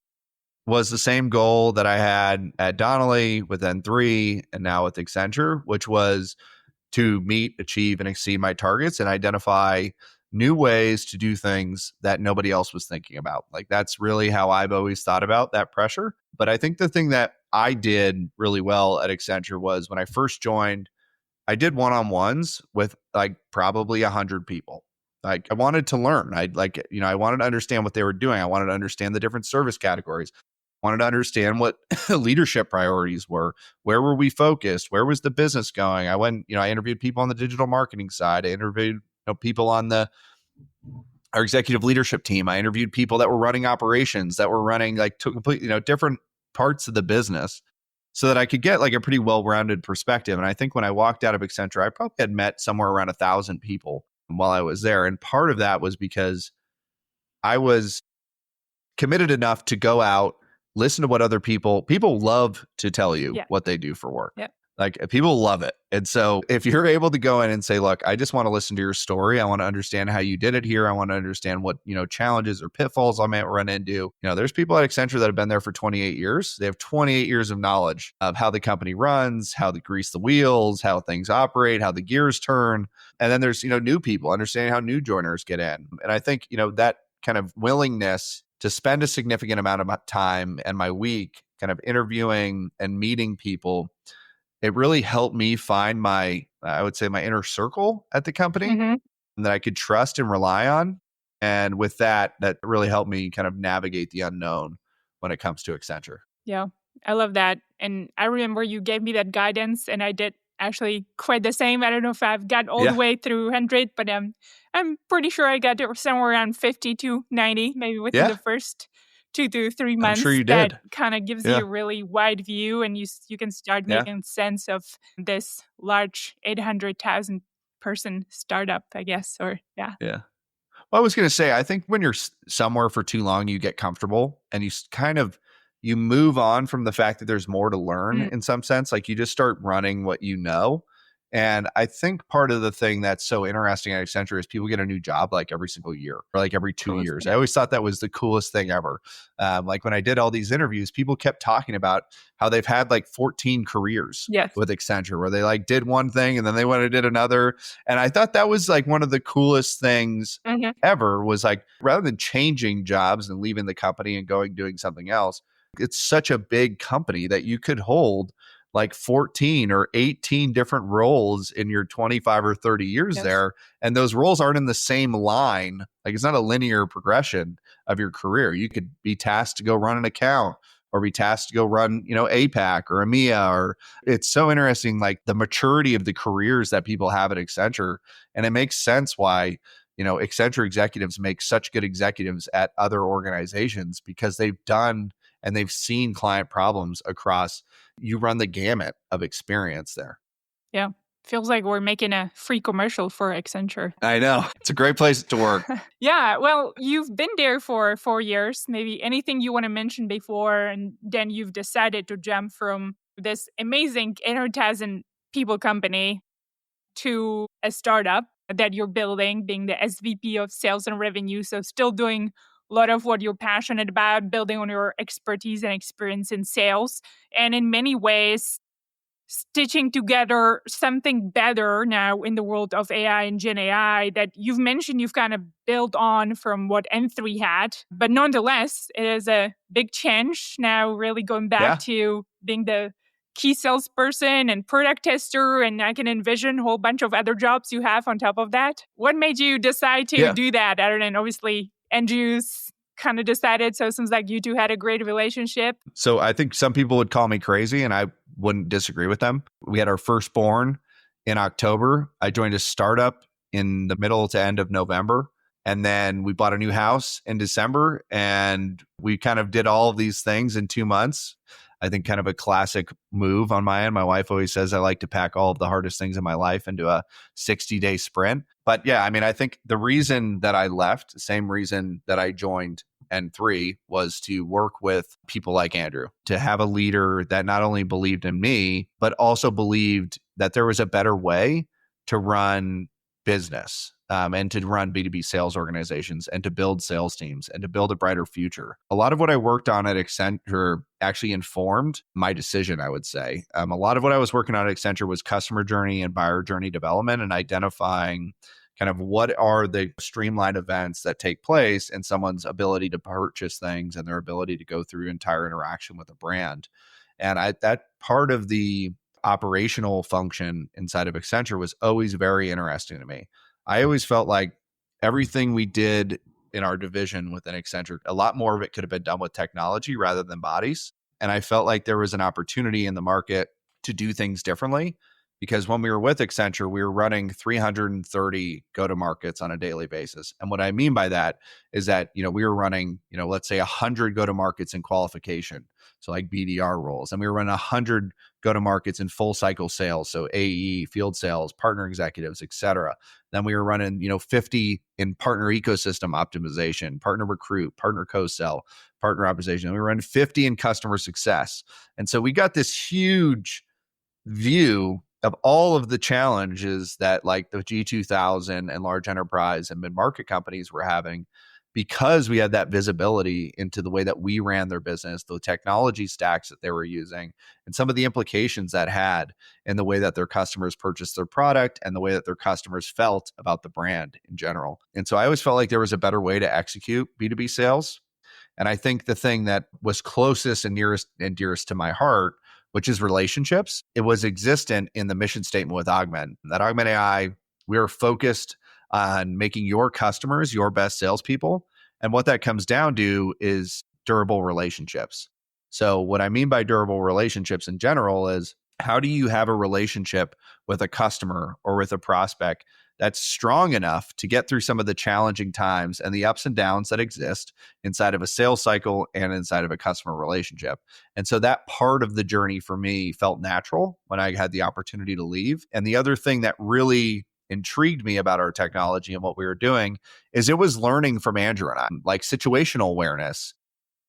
was the same goal that I had at Donnelly with N3 and now with Accenture, which was to meet, achieve, and exceed my targets and identify new ways to do things that nobody else was thinking about. Like, that's really how I've always thought about that pressure. But I think the thing that I did really well at Accenture was when I first joined, I did one-on-ones with like probably 100 people. Like I wanted to learn. I wanted to understand what they were doing. I wanted to understand the different service categories. I wanted to understand what leadership priorities were. Where were we focused? Where was the business going? I interviewed people on the digital marketing side. I interviewed people on our executive leadership team. I interviewed people that were running operations, that were running like completely, different parts of the business, so that I could get like a pretty well-rounded perspective. And I think when I walked out of Accenture, I probably had met somewhere around 1,000 people while I was there. And part of that was because I was committed enough to go out, listen to what other people love to tell you what they do for work. Yeah. Like people love it. And so if you're able to go in and say, look, I just want to listen to your story. I want to understand how you did it here. I want to understand what, challenges or pitfalls I might run into. There's people at Accenture that have been there for 28 years. They have 28 years of knowledge of how the company runs, how they grease the wheels, how things operate, how the gears turn. And then there's, new people understanding how new joiners get in. And I think, that kind of willingness to spend a significant amount of my time and my week kind of interviewing and meeting people, it really helped me find my inner circle at the company that I could trust and rely on. And with that really helped me kind of navigate the unknown when it comes to Accenture. Yeah, I love that. And I remember you gave me that guidance, and I did actually quite the same. I don't know if I've got all the way through 100, but I'm pretty sure I got somewhere around 50 to 90, maybe within the first 2 to 3 months. I'm sure you did. That kind of gives you a really wide view, and you can start making sense of this large 800,000 person startup, I guess. Yeah. Well, I was going to say, I think when you're somewhere for too long, you get comfortable and you move on from the fact that there's more to learn in some sense. Like you just start running what you know. And I think part of the thing that's so interesting at Accenture is people get a new job like every single year or like every 2 years. I always thought that was the coolest thing ever. Like when I did all these interviews, people kept talking about how they've had like 14 careers with Accenture, where they like did one thing and then they went and did another. And I thought that was like one of the coolest things ever, was like, rather than changing jobs and leaving the company and doing something else, it's such a big company that you could hold like 14 or 18 different roles in your 25 or 30 years there. And those roles aren't in the same line. Like it's not a linear progression of your career. You could be tasked to go run an account or be tasked to go run, APAC or EMEA, or it's so interesting, like the maturity of the careers that people have at Accenture. And it makes sense why, Accenture executives make such good executives at other organizations, because they've done and they've seen client problems across. You run the gamut of experience there. Yeah. Feels like we're making a free commercial for Accenture. I know. It's a great place to work. Yeah. Well, you've been there for 4 years. Maybe anything you want to mention before, and then you've decided to jump from this amazing 800,000 people company to a startup that you're building, being the SVP of sales and revenue. So still doing a lot of what you're passionate about, building on your expertise and experience in sales. And in many ways, stitching together something better now in the world of AI and Gen AI that you've mentioned you've kind of built on from what N3 had. But nonetheless, it is a big change now, really going back to being the key salesperson and product tester. And I can envision a whole bunch of other jobs you have on top of that. What made you decide to do that? Other than obviously Andrew's kind of decided. So it seems like you two had a great relationship. So I think some people would call me crazy, and I wouldn't disagree with them. We had our firstborn in October. I joined a startup in the middle to end of November. And then we bought a new house in December, and we kind of did all of these things in 2 months. I think kind of a classic move on my end. My wife always says I like to pack all of the hardest things in my life into a 60-day sprint. But yeah, I mean, I think the reason that I left, the same reason that I joined N3, was to work with people like Andrew, to have a leader that not only believed in me, but also believed that there was a better way to run business and to run B2B sales organizations and to build sales teams and to build a brighter future. A lot of what I worked on at Accenture actually informed my decision, I would say. A lot of what I was working on at Accenture was customer journey and buyer journey development, and identifying kind of what are the streamlined events that take place in someone's ability to purchase things and their ability to go through entire interaction with a brand. And that part of the operational function inside of Accenture was always very interesting to me. I always felt like everything we did in our division within Accenture, a lot more of it could have been done with technology rather than bodies. And I felt like there was an opportunity in the market to do things differently, because when we were with Accenture, we were running 330 go-to-markets on a daily basis. And what I mean by that is that, we were running, let's say 100 go-to-markets in qualification. So like BDR roles. And we were running 100 go-to-markets in full cycle sales. So AE, field sales, partner executives, et cetera. Then we were running, 50 in partner ecosystem optimization, partner recruit, partner co-sell, partner optimization. And we were running 50 in customer success. And so we got this huge view of all of the challenges that like the G2000 and large enterprise and mid-market companies were having, because we had that visibility into the way that we ran their business, the technology stacks that they were using, and some of the implications that had in the way that their customers purchased their product and the way that their customers felt about the brand in general. And so I always felt like there was a better way to execute B2B sales. And I think the thing that was closest and nearest and dearest to my heart, which is relationships, it was existent in the mission statement with Augment. That Augment AI, we are focused on making your customers your best salespeople. And what that comes down to is durable relationships. So what I mean by durable relationships in general is, how do you have a relationship with a customer or with a prospect that's strong enough to get through some of the challenging times and the ups and downs that exist inside of a sales cycle and inside of a customer relationship? And so that part of the journey for me felt natural when I had the opportunity to leave. And the other thing that really intrigued me about our technology and what we were doing is it was learning from Andrew and I, like situational awareness,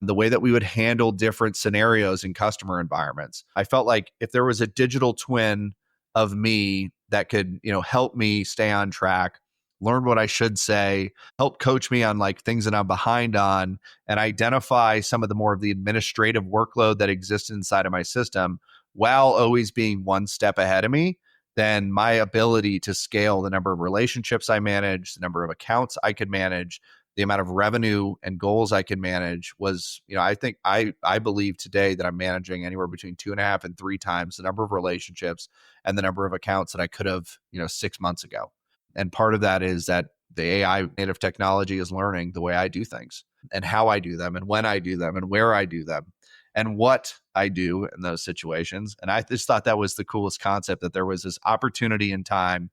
the way that we would handle different scenarios in customer environments. I felt like if there was a digital twin of me that could, help me stay on track, learn what I should say, help coach me on like things that I'm behind on, and identify some of the more of the administrative workload that exists inside of my system while always being one step ahead of me, then my ability to scale the number of relationships I manage, the number of accounts I could manage, the amount of revenue and goals I could manage was, I think I believe today that I'm managing anywhere between 2.5 and 3 times the number of relationships and the number of accounts that I could have, 6 months ago. And part of that is that the AI native technology is learning the way I do things and how I do them and when I do them and where I do them and what I do in those situations. And I just thought that was the coolest concept, that there was this opportunity in time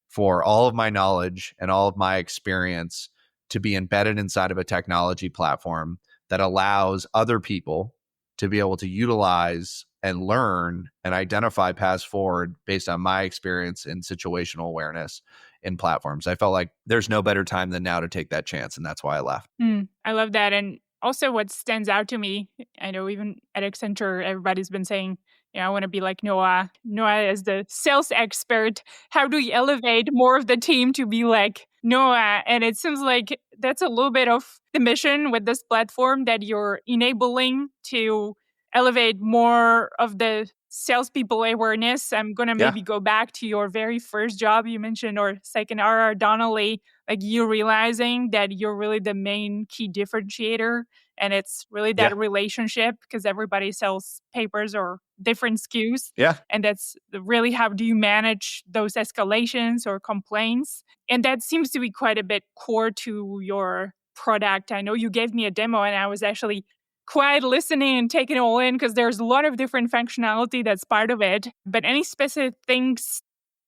for all of my knowledge and all of my experience to be embedded inside of a technology platform that allows other people to be able to utilize and learn and identify paths forward based on my experience in situational awareness in platforms. I felt like there's no better time than now to take that chance, and that's why I left. I love that. And also what stands out to me, I know even at Accenture, everybody's been saying, I want to be like Noah. Noah is the sales expert. How do you elevate more of the team to be like Noah? And it seems like that's a little bit of the mission with this platform, that you're enabling to elevate more of the salespeople awareness. I'm going to maybe go back to your very first job you mentioned, or second, RR Donnelly, like you realizing that you're really the main key differentiator. And it's really that relationship, because everybody sells papers or different SKUs. Yeah. And that's really, how do you manage those escalations or complaints? And that seems to be quite a bit core to your product. I know you gave me a demo and I was actually quite listening and taking it all in, because there's a lot of different functionality that's part of it. But any specific things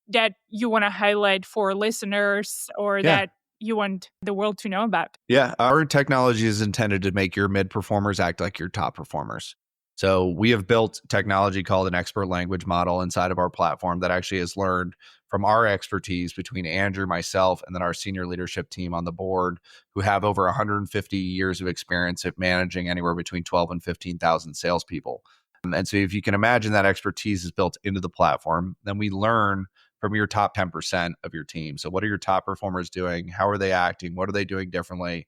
that you want to highlight for listeners, or that you want the world to know about? Yeah, our technology is intended to make your mid performers act like your top performers. So we have built technology called an expert language model inside of our platform that actually has learned from our expertise between Andrew, myself, and then our senior leadership team on the board, who have over 150 years of experience of managing anywhere between 12 and 15,000 salespeople. And so if you can imagine that expertise is built into the platform, then we learn from your top 10% of your team. So what are your top performers doing? How are they acting? What are they doing differently?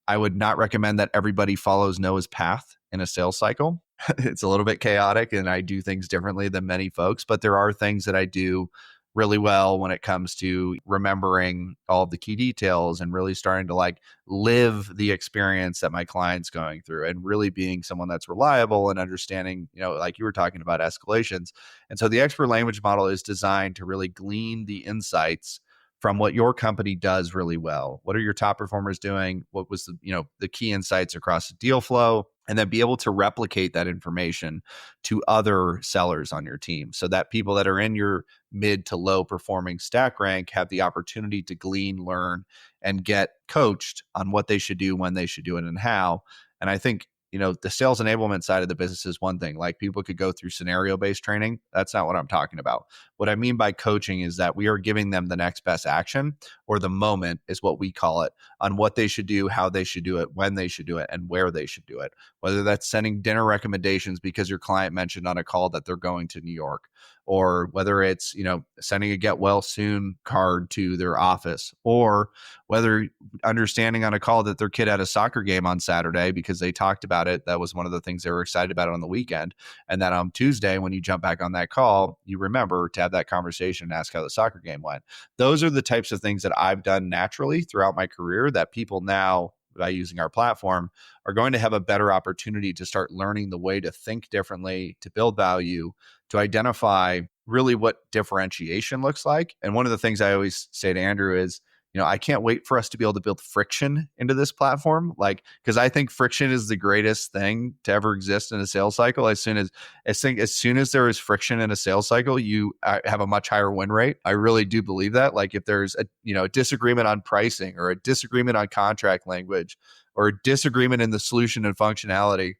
I would not recommend that everybody follows Noah's path in a sales cycle. It's a little bit chaotic and I do things differently than many folks, but there are things that I do really well when it comes to remembering all of the key details and really starting to like live the experience that my client's going through, and really being someone that's reliable and understanding, like you were talking about, escalations. And so the expert language model is designed to really glean the insights from what your company does really well. What are your top performers doing? What was the key insights across the deal flow? And then be able to replicate that information to other sellers on your team so that people that are in your mid to low performing stack rank have the opportunity to glean, learn, and get coached on what they should do, when they should do it, and how. And I think, the sales enablement side of the business is one thing. Like, people could go through scenario-based training. That's not what I'm talking about. What I mean by coaching is that we are giving them the next best action, or the moment is what we call it, on what they should do, how they should do it, when they should do it, and where they should do it. Whether that's sending dinner recommendations because your client mentioned on a call that they're going to New York, or whether it's, sending a get well soon card to their office, or whether understanding on a call that their kid had a soccer game on Saturday because they talked about it. That was one of the things they were excited about on the weekend. And then on Tuesday, when you jump back on that call, you remember to have that conversation and ask how the soccer game went. Those are the types of things that I've done naturally throughout my career that people now, by using our platform, are going to have a better opportunity to start learning the way to think differently, to build value, to identify really what differentiation looks like. And one of the things I always say to Andrew is, I can't wait for us to be able to build friction into this platform. Because I think friction is the greatest thing to ever exist in a sales cycle. As soon as there is friction in a sales cycle, you have a much higher win rate. I really do believe that. Like, if there's a disagreement on pricing, or a disagreement on contract language, or a disagreement in the solution and functionality,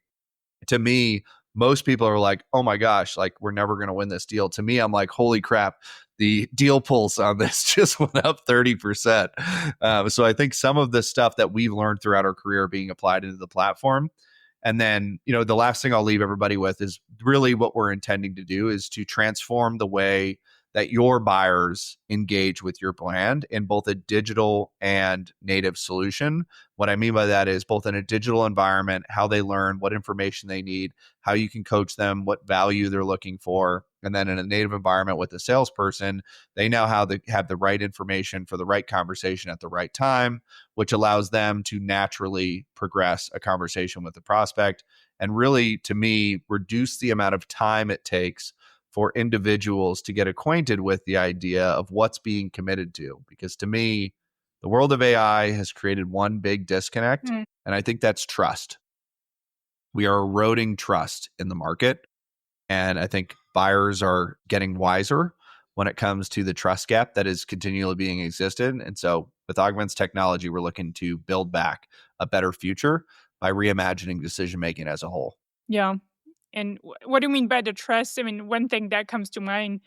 to me, most people are like, oh my gosh, like, we're never going to win this deal. To me, I'm like, holy crap, the deal pulse on this just went up 30%. So I think some of the stuff that we've learned throughout our career being applied into the platform. And then, the last thing I'll leave everybody with is really what we're intending to do is to transform the way that your buyers engage with your brand in both a digital and native solution. What I mean by that is both in a digital environment, how they learn, what information they need, how you can coach them, what value they're looking for. And then in a native environment with a salesperson, they know how to have the right information for the right conversation at the right time, which allows them to naturally progress a conversation with the prospect. And really, to me, reduce the amount of time it takes for individuals to get acquainted with the idea of what's being committed to. Because to me, the world of AI has created one big disconnect, and I think that's trust. We are eroding trust in the market, and I think buyers are getting wiser when it comes to the trust gap that is continually being existed. And so with Augment's technology, we're looking to build back a better future by reimagining decision-making as a whole. Yeah. And what do you mean by the trust? I mean, one thing that comes to mind,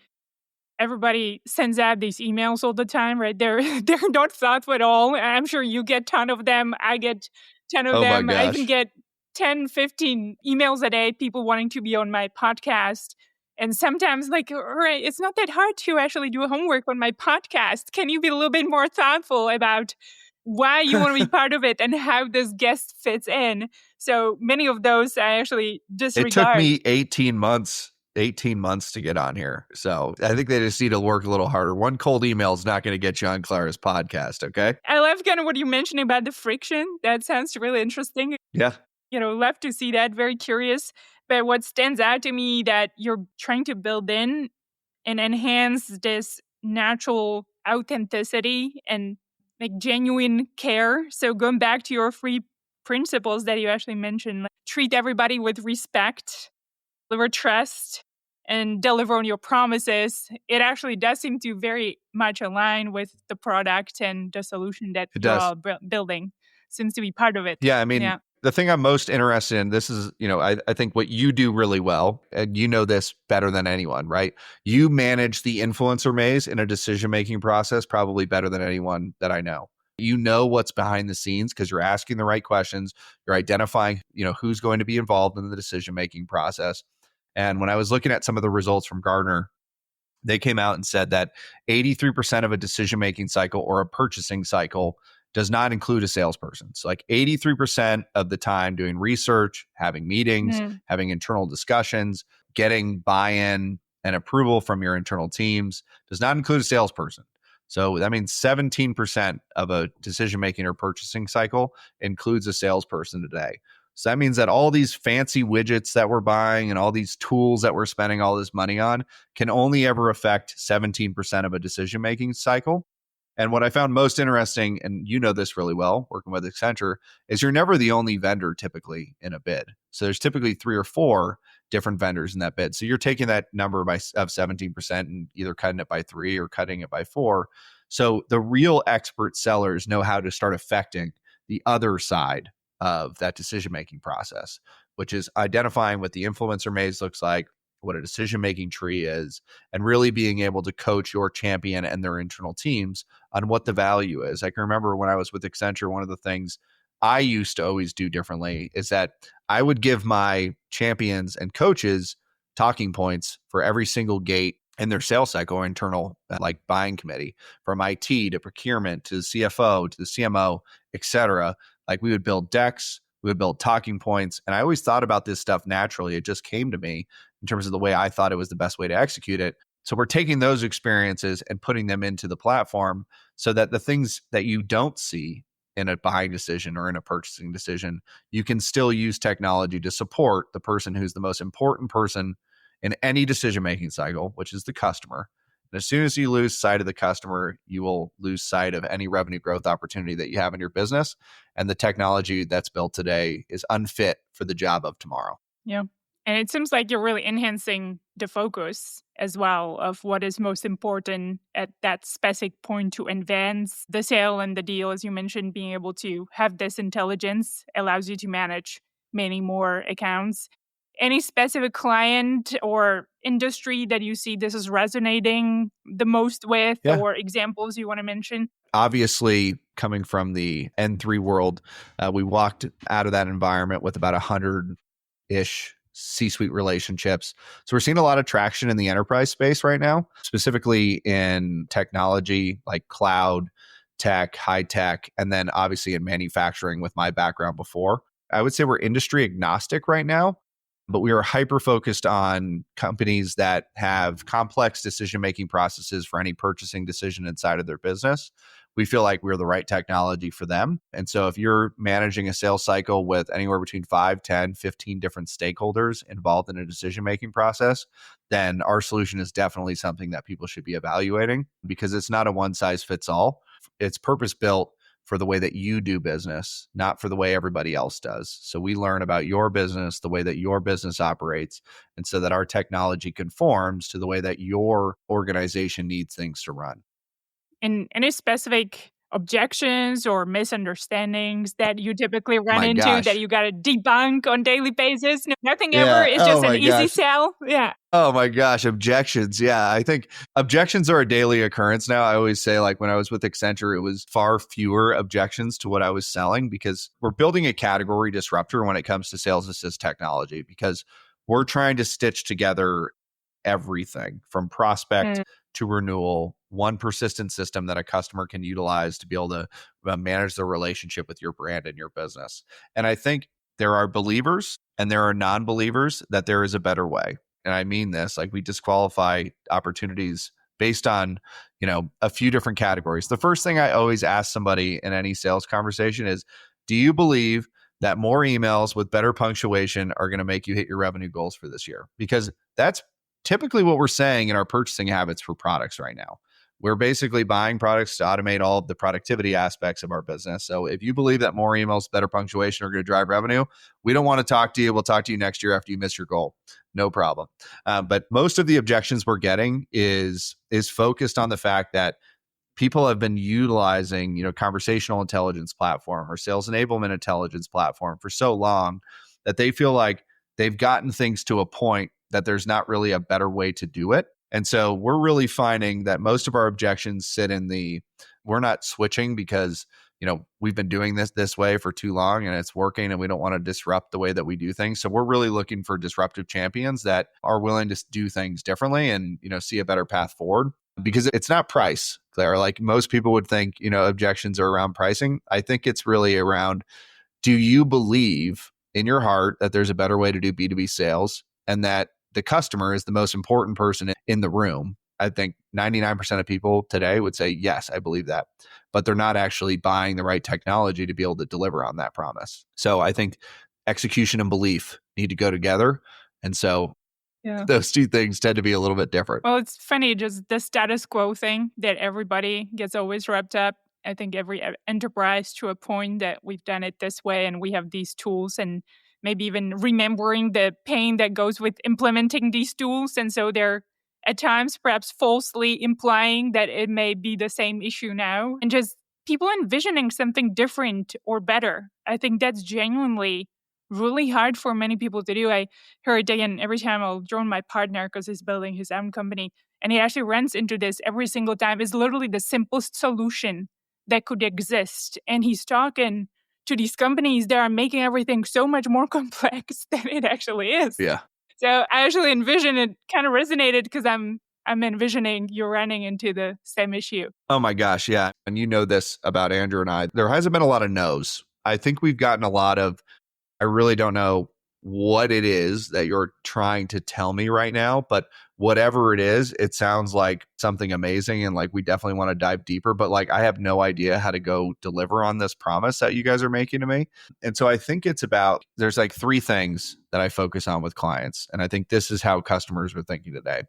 everybody sends out these emails all the time, right? They're not thoughtful at all. I'm sure you get a ton of them. I get 10 of them. I even get 10, 15 emails a day, people wanting to be on my podcast. And sometimes, like, all right, it's not that hard to actually do homework on my podcast. Can you be a little bit more thoughtful about why you want to be part of it and how this guest fits in? So many of those I actually disregard. It took me 18 months to get on here. So I think they just need to work a little harder. One cold email is not going to get you on Clara's podcast, okay? I love kind of what you mentioned about the friction. That sounds really interesting. Yeah. Love to see that. Very curious. But what stands out to me that you're trying to build in and enhance this natural authenticity and like genuine care. So going back to your 3 principles that you actually mentioned, like treat everybody with respect, deliver trust, and deliver on your promises. It actually does seem to very much align with the product and the solution that you're building. Seems to be part of it. Yeah, I mean, the thing I'm most interested in, this is, I think what you do really well, and you know this better than anyone, right? You manage the influencer maze in a decision-making process probably better than anyone that I know. You know what's behind the scenes because you're asking the right questions. You're identifying, who's going to be involved in the decision-making process. And when I was looking at some of the results from Gartner, they came out and said that 83% of a decision-making cycle or a purchasing cycle does not include a salesperson. So like 83% of the time doing research, having meetings, having internal discussions, getting buy-in and approval from your internal teams does not include a salesperson. So that means 17% of a decision-making or purchasing cycle includes a salesperson today. So that means that all these fancy widgets that we're buying and all these tools that we're spending all this money on can only ever affect 17% of a decision-making cycle. And what I found most interesting, and you know this really well, working with Accenture, is you're never the only vendor typically in a bid. So there's typically 3 or 4 different vendors in that bid. So you're taking that number of 17% and either cutting it by 3 or cutting it by 4. So the real expert sellers know how to start affecting the other side of that decision-making process, which is identifying what the influencer maze looks like, what a decision-making tree is, and really being able to coach your champion and their internal teams on what the value is. I can remember when I was with Accenture, one of the things I used to always do differently is that I would give my champions and coaches talking points for every single gate in their sales cycle or internal like buying committee, from IT to procurement to the CFO to the CMO, et cetera. Like we would build decks, we would build talking points. And I always thought about this stuff naturally. It just came to me in terms of the way I thought it was the best way to execute it. So we're taking those experiences and putting them into the platform so that the things that you don't see in a buying decision or in a purchasing decision, you can still use technology to support the person who's the most important person in any decision-making cycle, which is the customer. And as soon as you lose sight of the customer, you will lose sight of any revenue growth opportunity that you have in your business. And the technology that's built today is unfit for the job of tomorrow. Yeah. And it seems like you're really enhancing the focus as well of what is most important at that specific point to advance the sale and the deal. As you mentioned, being able to have this intelligence allows you to manage many more accounts. Any specific client or industry that you see this is resonating the most with, or examples you want to mention? Obviously, coming from the N3 world, we walked out of that environment with about 100-ish C-suite relationships. So we're seeing a lot of traction in the enterprise space right now, specifically in technology like cloud, tech, high tech, and then obviously in manufacturing with my background before. I would say we're industry agnostic right now, but we are hyper focused on companies that have complex decision-making processes for any purchasing decision inside of their business. We feel like we're the right technology for them. And so if you're managing a sales cycle with anywhere between 5, 10, 15 different stakeholders involved in a decision-making process, then our solution is definitely something that people should be evaluating, because it's not a one-size-fits-all. It's purpose-built for the way that you do business, not for the way everybody else does. So we learn about your business, the way that your business operates, and so that our technology conforms to the way that your organization needs things to run. And any specific objections or misunderstandings that you typically run into that you got to debunk on daily basis? No, nothing ever is just an easy sell. Yeah. Oh my gosh, objections. Yeah, I think objections are a daily occurrence now. I always say, like when I was with Accenture, it was far fewer objections to what I was selling, because we're building a category disruptor when it comes to sales assist technology, because we're trying to stitch together everything from prospect to renewal, one persistent system that a customer can utilize to be able to manage their relationship with your brand and your business. And I think there are believers and there are non-believers that there is a better way. And I mean this, like we disqualify opportunities based on, a few different categories. The first thing I always ask somebody in any sales conversation is, do you believe that more emails with better punctuation are going to make you hit your revenue goals for this year? Because that's typically what we're saying in our purchasing habits for products right now. We're basically buying products to automate all of the productivity aspects of our business. So if you believe that more emails, better punctuation are going to drive revenue, we don't want to talk to you. We'll talk to you next year after you miss your goal. No problem. But most of the objections we're getting is focused on the fact that people have been utilizing, conversational intelligence platform or sales enablement intelligence platform for so long that they feel like they've gotten things to a point that there's not really a better way to do it. And so we're really finding that most of our objections sit in we're not switching because, we've been doing this way for too long and it's working and we don't want to disrupt the way that we do things. So we're really looking for disruptive champions that are willing to do things differently and, see a better path forward, because it's not price, Claire. Like most people would think, objections are around pricing. I think it's really around, do you believe in your heart that there's a better way to do B2B sales and that the customer is the most important person in the room? I think 99% of people today would say, yes, I believe that, but they're not actually buying the right technology to be able to deliver on that promise. So I think execution and belief need to go together. And so Yeah. Those two things tend to be a little bit different. Well, it's funny, just the status quo thing that everybody gets always wrapped up. I think every enterprise to a point that we've done it this way and we have these tools and maybe even remembering the pain that goes with implementing these tools. And so they're at times perhaps falsely implying that it may be the same issue now and just people envisioning something different or better. I think that's genuinely really hard for many people to do. I heard again every time I'll join my partner because he's building his own company and he actually runs into this every single time. It's literally the simplest solution that could exist. And he's talking to these companies that are making everything so much more complex than it actually is. Yeah. So I actually envision it kind of resonated because I'm envisioning you're running into the same issue. Oh my gosh. Yeah. And you know this about Andrew and I. There hasn't been a lot of no's. I think we've gotten a lot of, I really don't know what it is that you're trying to tell me right now, but whatever it is, it sounds like something amazing. And like, we definitely want to dive deeper, but like, I have no idea how to go deliver on this promise that you guys are making to me. And so I think it's about, there's like three things that I focus on with clients. And I think this is how customers are thinking today.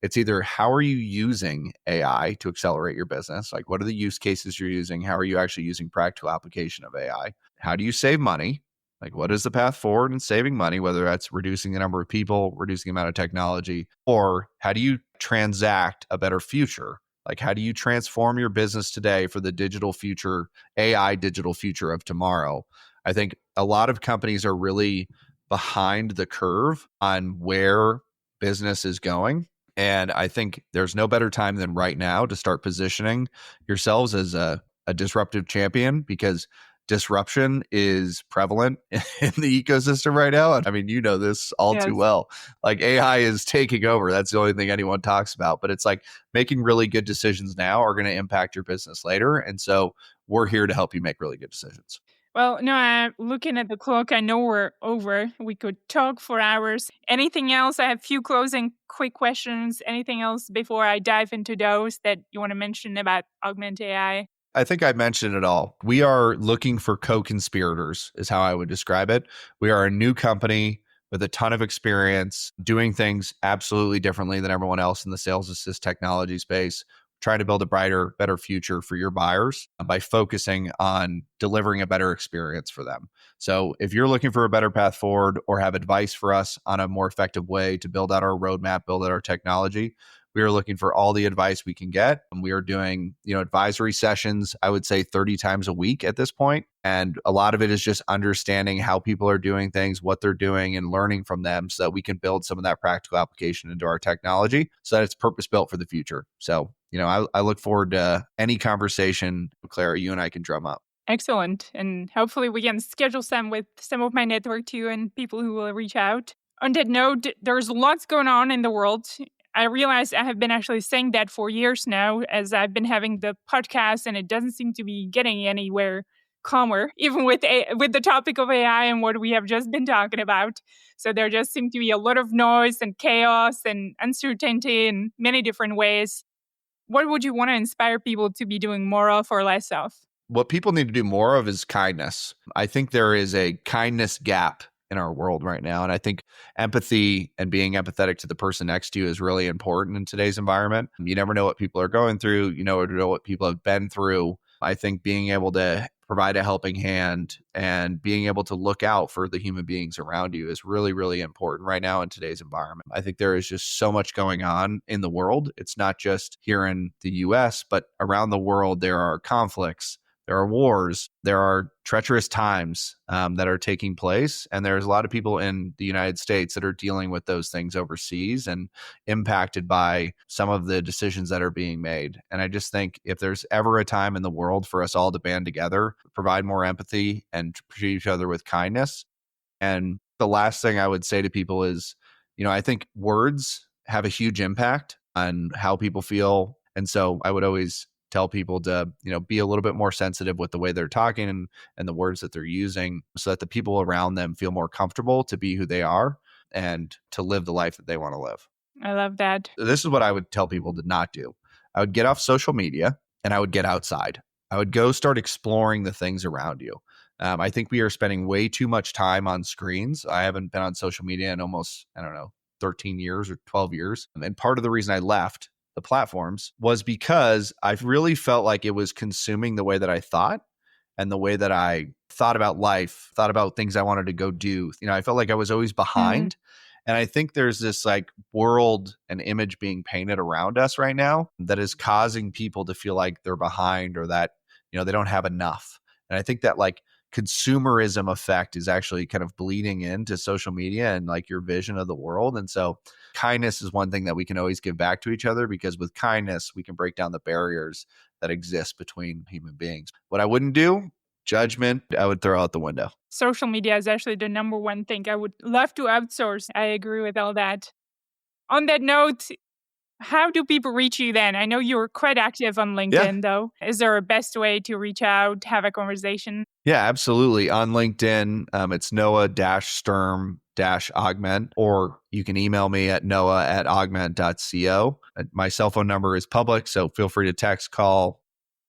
It's either how are you using AI to accelerate your business? Like, what are the use cases you're using? How are you actually using practical application of AI? How do you save money? Like, what is the path forward in saving money, whether that's reducing the number of people, reducing the amount of technology, or how do you transact a better future? Like, how do you transform your business today for the digital future, AI digital future of tomorrow? I think a lot of companies are really behind the curve on where business is going. And I think there's no better time than right now to start positioning yourselves as a disruptive champion, because disruption is prevalent in the ecosystem right now. And I mean, you know this all too well. Like, AI is taking over. That's the only thing anyone talks about. But it's like making really good decisions now are going to impact your business later. And so we're here to help you make really good decisions. Well, no, I'm looking at the clock. I know we're over. We could talk for hours. Anything else? I have a few closing quick questions. Anything else before I dive into those that you want to mention about Augment AI? I think I mentioned it all. We are looking for co-conspirators is how I would describe it. We are a new company with a ton of experience doing things absolutely differently than everyone else in the sales assist technology space, trying to build a brighter, better future for your buyers by focusing on delivering a better experience for them. So if you're looking for a better path forward or have advice for us on a more effective way to build out our roadmap, build out our technology, we are looking for all the advice we can get. And we are doing, advisory sessions, I would say 30 times a week at this point. And a lot of it is just understanding how people are doing things, what they're doing, and learning from them so that we can build some of that practical application into our technology so that it's purpose built for the future. So, I look forward to any conversation, Clara, you and I can drum up. Excellent. And hopefully we can schedule some with some of my network too and people who will reach out. On that note, there's lots going on in the world. I realized I have been actually saying that for years now as I've been having the podcast, and it doesn't seem to be getting anywhere calmer, even with the topic of AI and what we have just been talking about. So there just seems to be a lot of noise and chaos and uncertainty in many different ways. What would you want to inspire people to be doing more of or less of? What people need to do more of is kindness. I think there is a kindness gap in our world right now. And I think empathy and being empathetic to the person next to you is really important in today's environment. You never know what people are going through. You never know what people have been through. I think being able to provide a helping hand and being able to look out for the human beings around you is really, really important right now in today's environment. I think there is just so much going on in the world. It's not just here in the US, but around the world, there are conflicts. There are wars, there are treacherous times that are taking place. And there's a lot of people in the United States that are dealing with those things overseas and impacted by some of the decisions that are being made. And I just think if there's ever a time in the world for us all to band together, provide more empathy and treat each other with kindness. And the last thing I would say to people is, I think words have a huge impact on how people feel. And so I would always tell people to, be a little bit more sensitive with the way they're talking and the words that they're using so that the people around them feel more comfortable to be who they are and to live the life that they want to live. I love that. This is what I would tell people to not do. I would get off social media and I would get outside. I would go start exploring the things around you. I think we are spending way too much time on screens. I haven't been on social media in almost, 13 years or 12 years. And part of the reason I left the platforms was because I really felt like it was consuming the way that I thought and the way that I thought about life, thought about things I wanted to go do. I felt like I was always behind. And I think there's this like world and image being painted around us right now that is causing people to feel like they're behind or that, they don't have enough. And I think that like consumerism effect is actually kind of bleeding into social media and like your vision of the world. And so kindness is one thing that we can always give back to each other, because with kindness, we can break down the barriers that exist between human beings. What I wouldn't do, judgment, I would throw out the window. Social media is actually the number one thing I would love to outsource. I agree with all that. On that note, how do people reach you then? I know you're quite active on LinkedIn, though. Is there a best way to reach out, have a conversation? Yeah, absolutely. On LinkedIn, it's Noah-Sturm-Augment, or you can email me at noah@augment.co. My cell phone number is public, so feel free to text, call.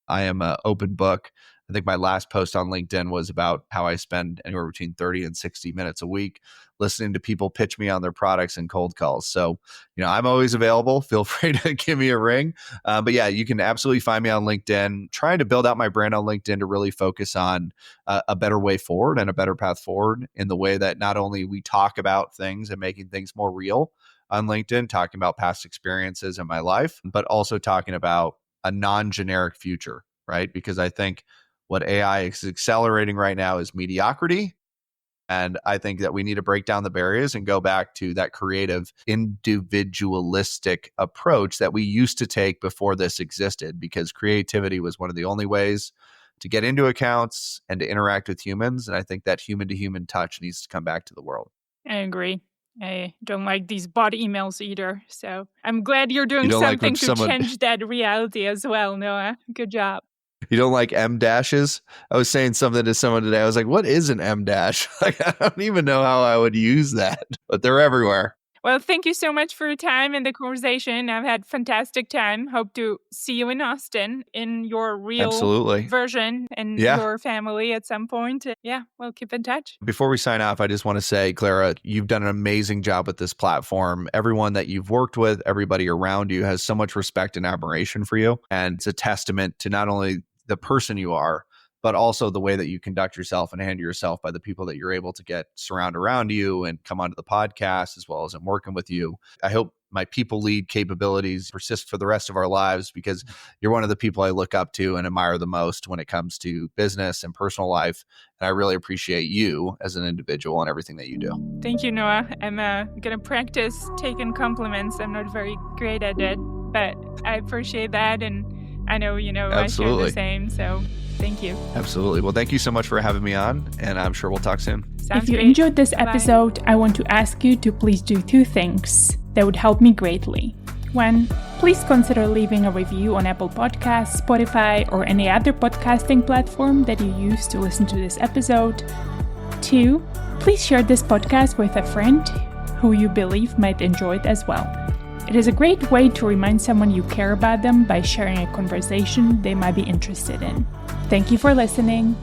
I am an open book. I think my last post on LinkedIn was about how I spend anywhere between 30 and 60 minutes a week listening to people pitch me on their products and cold calls. So, I'm always available. Feel free to give me a ring. But yeah, you can absolutely find me on LinkedIn. Trying to build out my brand on LinkedIn to really focus on a better way forward and a better path forward in the way that not only we talk about things and making things more real on LinkedIn, talking about past experiences in my life, but also talking about a non-generic future, right? Because I think what AI is accelerating right now is mediocrity. And I think that we need to break down the barriers and go back to that creative, individualistic approach that we used to take before this existed, because creativity was one of the only ways to get into accounts and to interact with humans. And I think that human-to-human touch needs to come back to the world. I agree. I don't like these bot emails either. So I'm glad you're doing something to change that reality as well, Noah. Good job. You don't like M dashes? I was saying something to someone today. I was like, what is an M dash? I don't even know how I would use that, but they're everywhere. Well, thank you so much for your time and the conversation. I've had a fantastic time. Hope to see you in Austin in your real version and your family at some point. Yeah, we'll keep in touch. Before we sign off, I just want to say, Clara, you've done an amazing job with this platform. Everyone that you've worked with, everybody around you has so much respect and admiration for you. And it's a testament to not only the person you are, but also the way that you conduct yourself and handle yourself by the people that you're able to get surround around you and come onto the podcast, as well as in working with you. I hope my people lead capabilities persist for the rest of our lives, because you're one of the people I look up to and admire the most when it comes to business and personal life. And I really appreciate you as an individual and everything that you do. Thank you, Noah. I'm going to practice taking compliments. I'm not very great at it, but I appreciate that. And I know, I share the same. So thank you. Absolutely. Well, thank you so much for having me on, and I'm sure we'll talk soon. Sounds if you great. Enjoyed this episode, I want to ask you to please do 2 things that would help me greatly. 1, please consider leaving a review on Apple Podcasts, Spotify, or any other podcasting platform that you use to listen to this episode. 2, please share this podcast with a friend who you believe might enjoy it as well. It is a great way to remind someone you care about them by sharing a conversation they might be interested in. Thank you for listening.